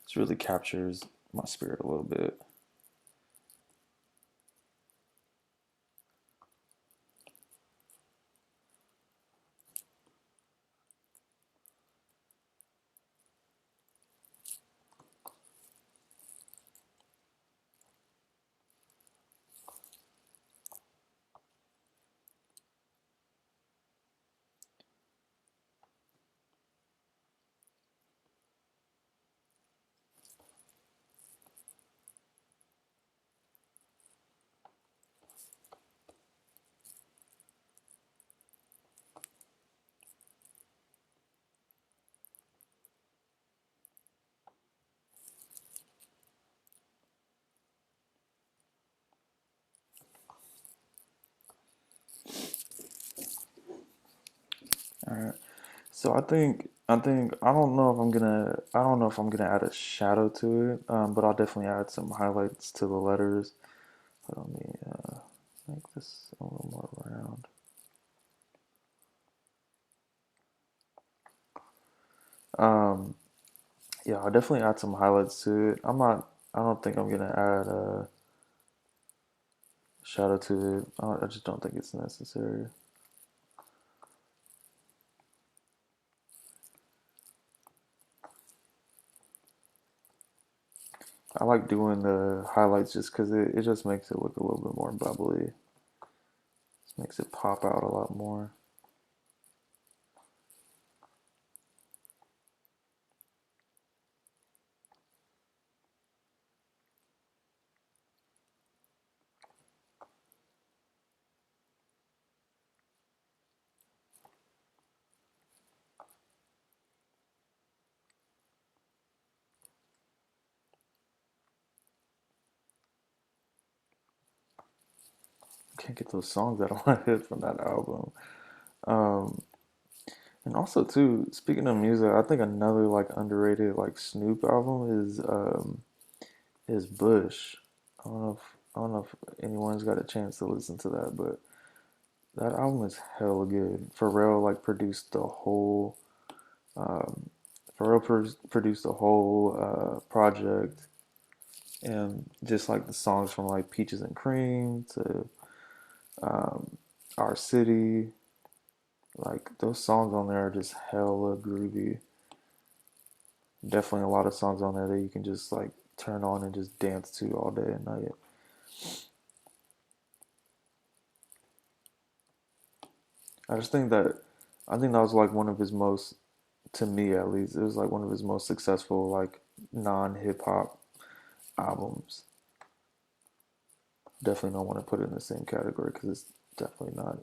just really captures my spirit a little bit. All right. So I don't know if I'm gonna add a shadow to it, but I'll definitely add some highlights to the letters. Let me make this a little more round. Um, yeah, I'll definitely add some highlights to it. I don't think I'm gonna add a shadow to it. I just don't think it's necessary. I like doing the highlights just because it just makes it look a little bit more bubbly. Just makes it pop out a lot more. Can't get those songs out of my head from that album. Um, and also too, speaking of music, I think another like underrated like Snoop album is Bush. I don't know if anyone's got a chance to listen to that, but that album is hella good. Pharrell like produced the whole um, produced the whole project, and just like the songs from like Peaches and Cream to um, Our City, like those songs on there are just hella groovy. Definitely a lot of songs on there that you can just like turn on and just dance to all day and night. I just think that I think that was like one of his most, to me at least, it was like one of his most successful like non hip hop albums. Definitely don't want to put it in the same category because it's definitely not.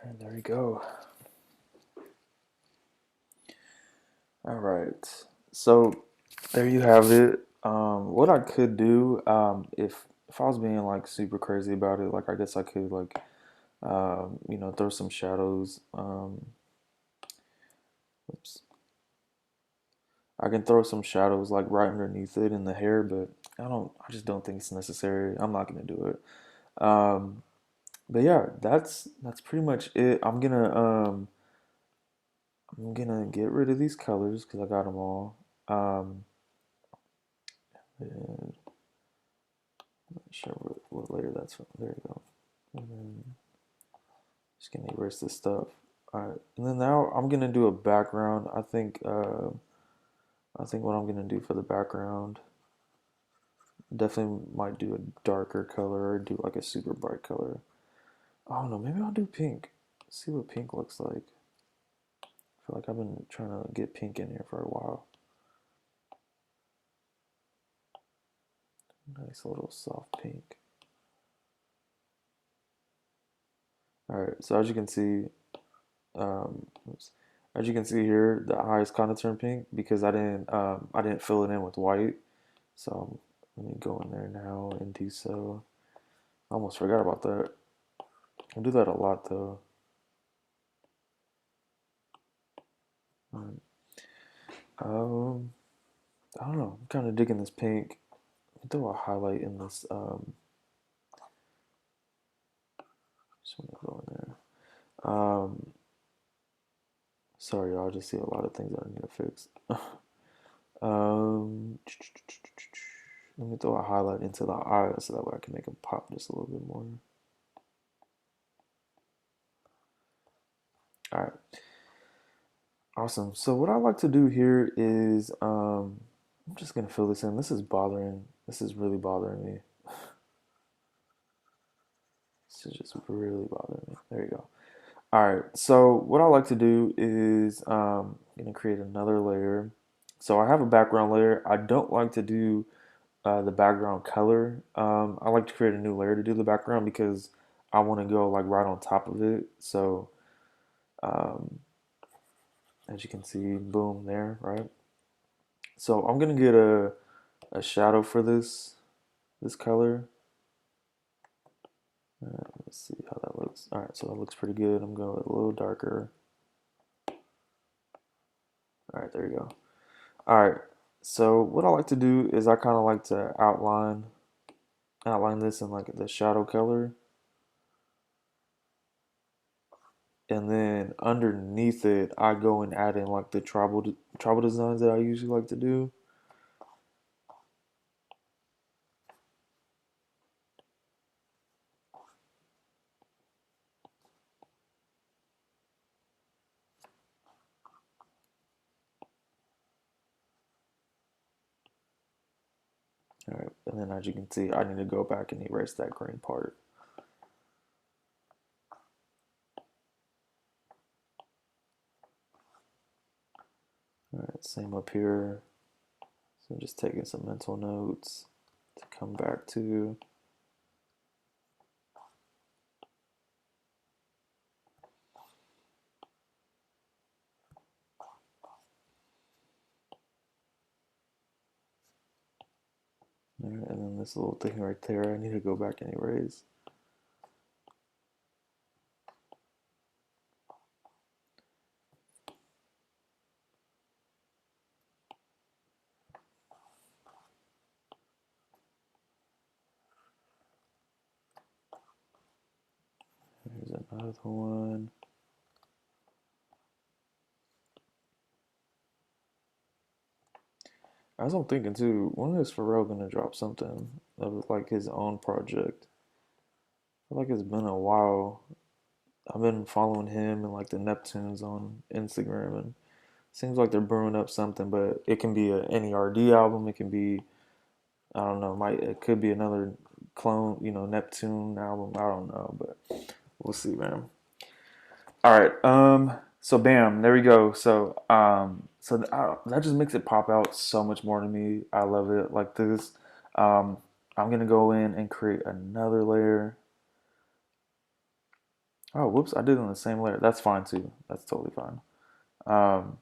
And there you go. All right. So there you have it. What I could do, if I was being like super crazy about it, like I guess I could like throw some shadows. Oops. I can throw some shadows like right underneath it in the hair, but I just don't think it's necessary. I'm not gonna do it. But yeah, that's pretty much it. I'm gonna get rid of these colors because I got them all. Um, and Not sure what layer that's from. There you go. And then just gonna erase this stuff. Alright, and then now I'm gonna do a background. I think what I'm gonna do for the background, definitely might do a darker color or do like a super bright color. I don't know, maybe I'll do pink. See what pink looks like. I feel like I've been trying to get pink in here for a while. Nice little soft pink. Alright, so as you can see, as you can see here, the eyes kind of turned pink because I didn't fill it in with white. So let me go in there now and do so. I almost forgot about that. I do that a lot though. Um, I don't know. I'm kind of digging this pink. Throw a highlight in this. Just want to go in there. Sorry, y'all. I just see a lot of things that I need to fix. um, Let me throw a highlight into the eye so that way I can make them pop just a little bit more. All right. Awesome. So what I like to do here is I'm just gonna fill this in. This is really bothering me. This is just really bothering me. There you go. All right. So what I like to do is I'm gonna create another layer. So I have a background layer. I don't like to do the background color. I like to create a new layer to do the background because I want to go like right on top of it. So um, as you can see, boom, there, right? So I'm gonna get a shadow for this color. Let's see how that looks. All right, so that looks pretty good. I'm going a little darker. All right, there you go. All right, so what I like to do is I kind of like to outline this in like the shadow color, and then underneath it, I go and add in like the tribal designs that I usually like to do. All right, and then as you can see, I need to go back and erase that green part. All right, same up here. So I'm just taking some mental notes to come back to. All right, and then this little thing right there, I need to go back and erase. Here's another one. As I'm thinking too, when is Pharrell gonna drop something of like his own project? I feel like it's been a while. I've been following him and like the Neptunes on Instagram, and seems like they're brewing up something. But it can be a NERD album. It can be, I don't know. It could be another clone, Neptune album. I don't know, but we'll see, man. All right. So bam, there we go. That just makes it pop out so much more to me. I love it like this. Um, I'm gonna go in and create another layer. Oh, whoops! I did it on the same layer. That's fine too. That's totally fine. Um,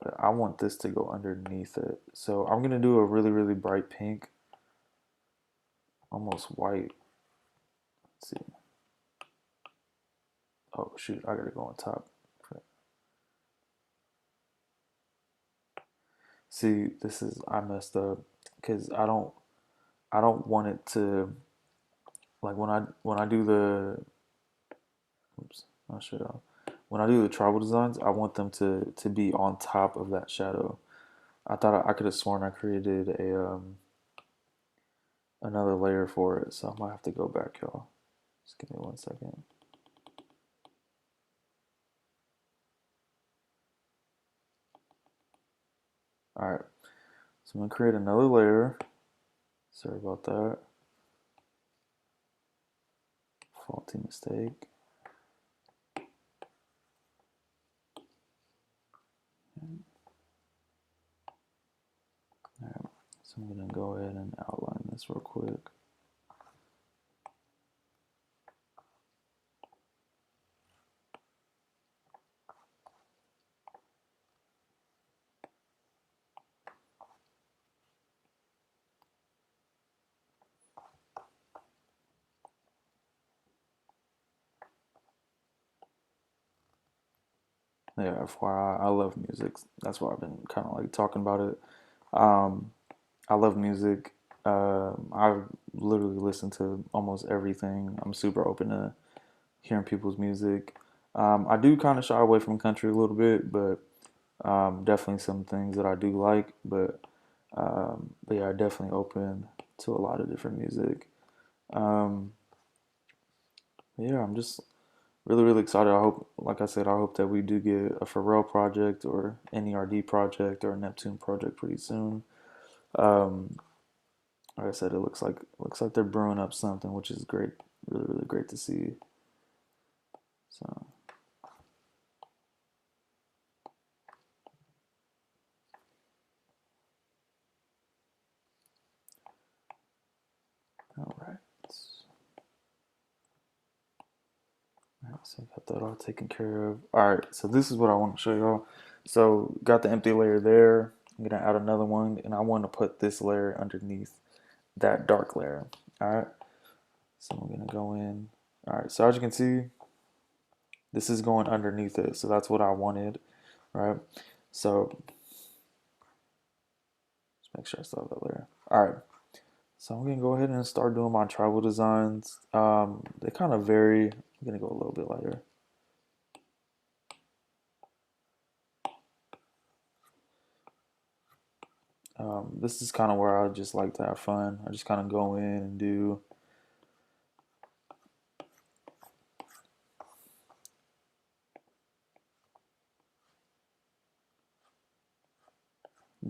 but I want this to go underneath it. So I'm gonna do a really, really bright pink, almost white. Let's see. Oh shoot! I gotta go on top. See, I messed up because I don't want it to like when I do the oops, I should when I do the tribal designs, I want them to be on top of that shadow. I thought I could have sworn I created another layer for it, so I might have to go back, y'all. Just give me 1 second. All right, so I'm gonna create another layer. Sorry about that. Faulty mistake. All right, so I'm gonna go ahead and outline this real quick. Yeah, FYI, I love music. That's why I've been kind of like talking about it. Um, I love music. I literally listen to almost everything. I'm super open to hearing people's music. I do kind of shy away from country a little bit, but definitely some things that I do like. But yeah, definitely open to a lot of different music. Um, yeah, I'm just really, really excited. I hope, like I said, I hope that we do get a Pharrell project or NERD project or a Neptune project pretty soon. Um, like I said, it looks like they're brewing up something, which is great. Really, really great to see. So, all right. All right, so got that all taken care of. All right, so this is what I want to show y'all. So got the empty layer there. I'm gonna add another one, and I want to put this layer underneath that dark layer. All right, so I'm gonna go in. All right, so as you can see, this is going underneath it. So that's what I wanted, right? So let's make sure I still have that layer. All right, so I'm gonna go ahead and start doing my tribal designs. They kind of vary. I'm gonna go a little bit lighter. This is kind of where I just like to have fun. I just kind of go in and do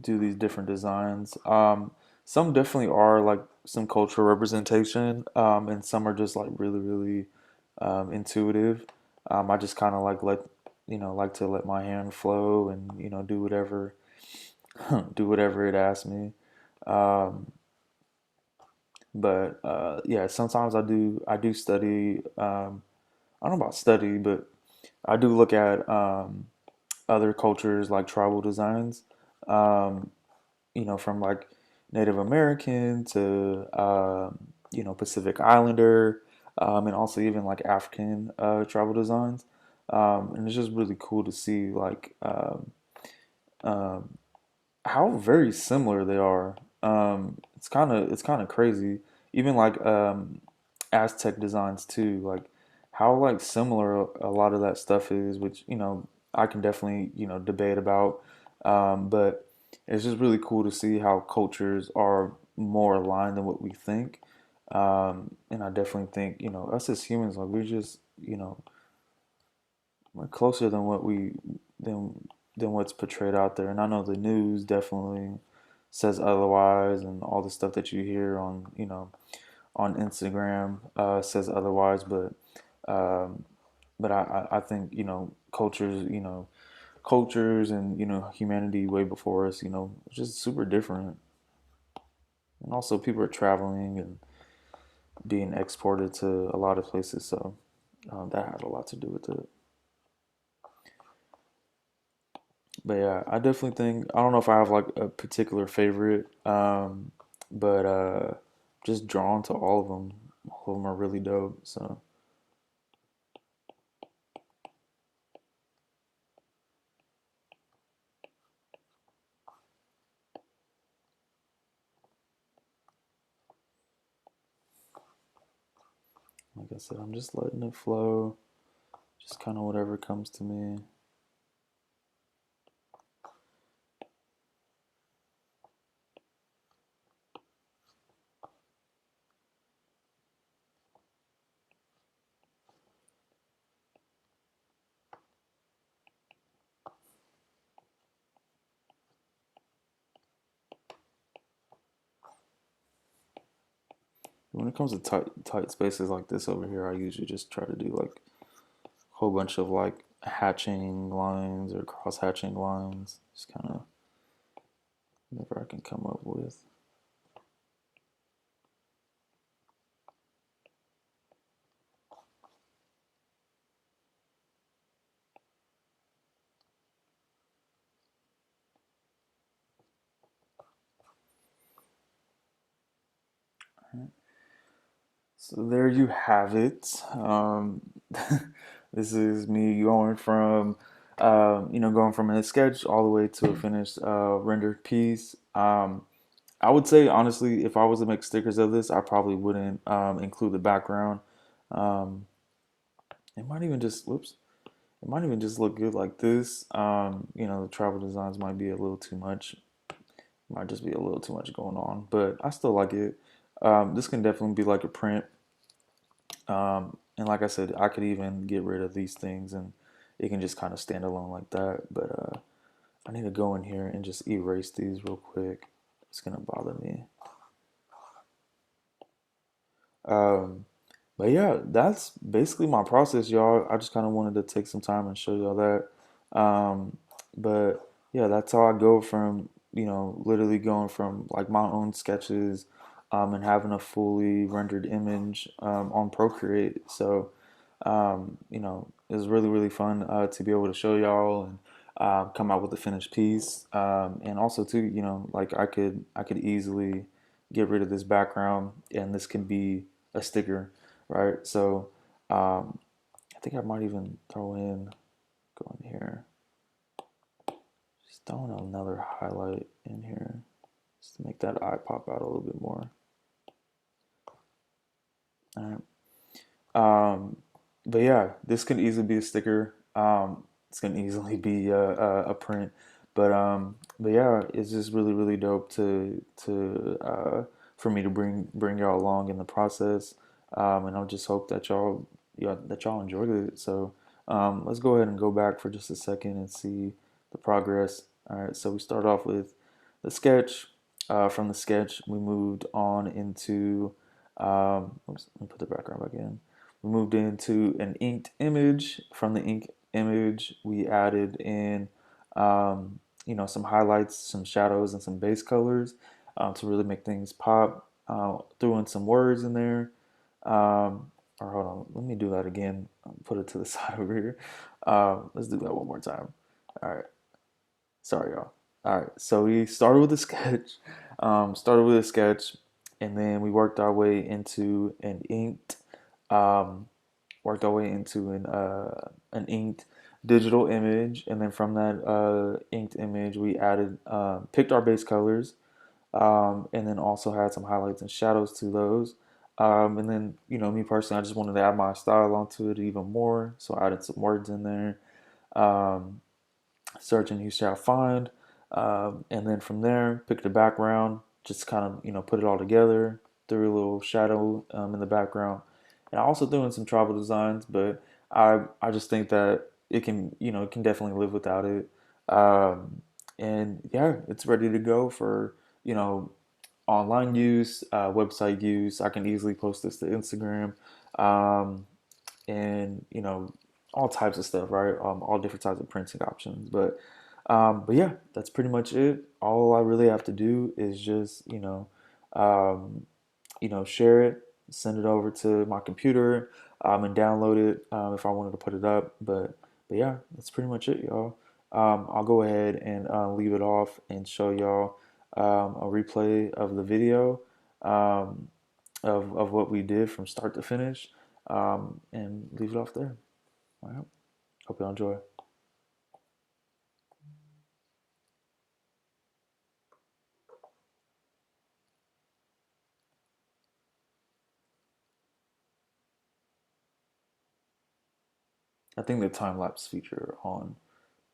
these different designs. Some definitely are like some cultural representation, and some are just like really, really intuitive. I just kind of like to let my hand flow and do whatever do whatever it asks me. Um, but yeah, sometimes I do study. I don't know about study, but I do look at other cultures like tribal designs. Um, from like Native American to Pacific Islander, and also even like African tribal designs. And it's just really cool to see like um, how very similar they are. It's kind of crazy. Even like Aztec designs too, like how like similar a lot of that stuff is, which I can definitely debate about. But it's just really cool to see how cultures are more aligned than what we think. And I definitely think us as humans, like we're just we're closer than than what's portrayed out there. And I know the news definitely says otherwise, and all the stuff that you hear on on Instagram says otherwise. Um, but I think cultures and humanity way before us, just super different. And also people are traveling and being exported to a lot of places, so that had a lot to do with it. But yeah, I definitely think I don't know if I have like a particular favorite, but just drawn to all of them. All of them are really dope. So like I said, I'm just letting it flow, just kind of whatever comes to me. when it comes to tight spaces like this over here, I usually just try to do like a whole bunch of like hatching lines or cross hatching lines. Just kind of whatever I can come up with. So there you have it. This is me going from, going from a sketch all the way to a finished rendered piece. I would say honestly, if I was to make stickers of this, I probably wouldn't include the background. Um, it might even just, whoops, it might even just look good like this. The travel designs might be a little too much. Might just be a little too much going on, but I still like it. This can definitely be like a print. And like I said, I could even get rid of these things and it can just kind of stand alone like that. But I need to go in here and just erase these real quick. It's gonna bother me. Um, but yeah, that's basically my process, y'all. I just kind of wanted to take some time and show y'all that. But yeah, that's how I go from, literally going from like my own sketches, and having a fully rendered image, on Procreate. So, it was really, really fun, to be able to show y'all and, come out with a finished piece. And also too, like I could easily get rid of this background and this can be a sticker, right? So um, I think I might even go in here, just throw in another highlight in here just to make that eye pop out a little bit more. All right. But yeah, this can easily be a sticker. It's can easily be a print. But yeah, it's just really really dope for me to bring y'all along in the process. And I just hope that y'all enjoyed it. So let's go ahead and go back for just a second and see the progress. All right, so we start off with the sketch. From the sketch, we moved on into. Oops, let me put the background back in. We moved into an inked image. From the inked image, we added in, some highlights, some shadows, and some base colors, to really make things pop. Threw in some words in there. Or hold on, let me do that again. Put it to the side over here. Let's do that one more time. All right. Sorry, y'all. All right. So we started with a sketch. And then we worked our way into um, an inked digital image, and then from that inked image, we added picked our base colors, and then also had some highlights and shadows to those. And then me personally, I just wanted to add my style onto it even more, so I added some words in there. Um, Search and you shall find. And then from there, pick the background, just kind of, put it all together, threw a little shadow in the background. And I also threw in some tribal designs, but I just think that it can definitely live without it. And yeah, it's ready to go for, you know, online use, website use. I can easily post this to Instagram. Um, and all types of stuff, right? All different types of printing options. But yeah, that's pretty much it. All I really have to do is just um, share it, send it over to my computer, and download it if I wanted to put it up. But yeah, that's pretty much it, y'all. I'll go ahead and leave it off and show y'all a replay of the video, um, of what we did from start to finish, and leave it off there. All right. Hope y'all enjoy. I think the time lapse feature on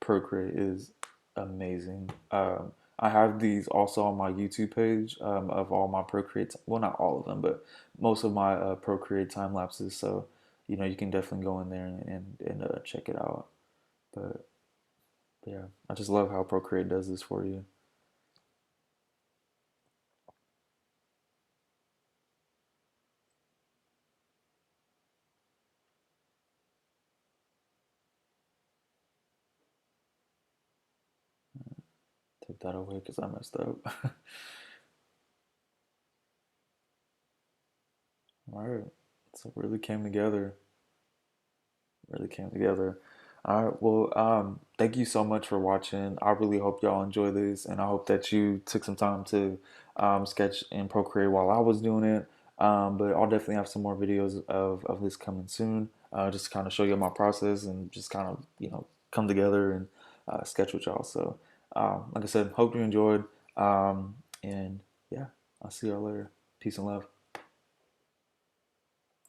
Procreate is amazing. I have these also on my YouTube page, of all my Procreate. Well, not all of them, but most of my Procreate time lapses. So you can definitely go in there and check it out. But yeah, I just love how Procreate does this for you. that away because I messed up. All right. So it really came together. Really came together. All right. Well, thank you so much for watching. I really hope y'all enjoy this, and I hope that you took some time to sketch and Procreate while I was doing it. But I'll definitely have some more videos of this coming soon, just to kind of show you my process and just kind of, come together and sketch with y'all. So, like I said, hope you enjoyed. And yeah, I'll see y'all later. Peace and love.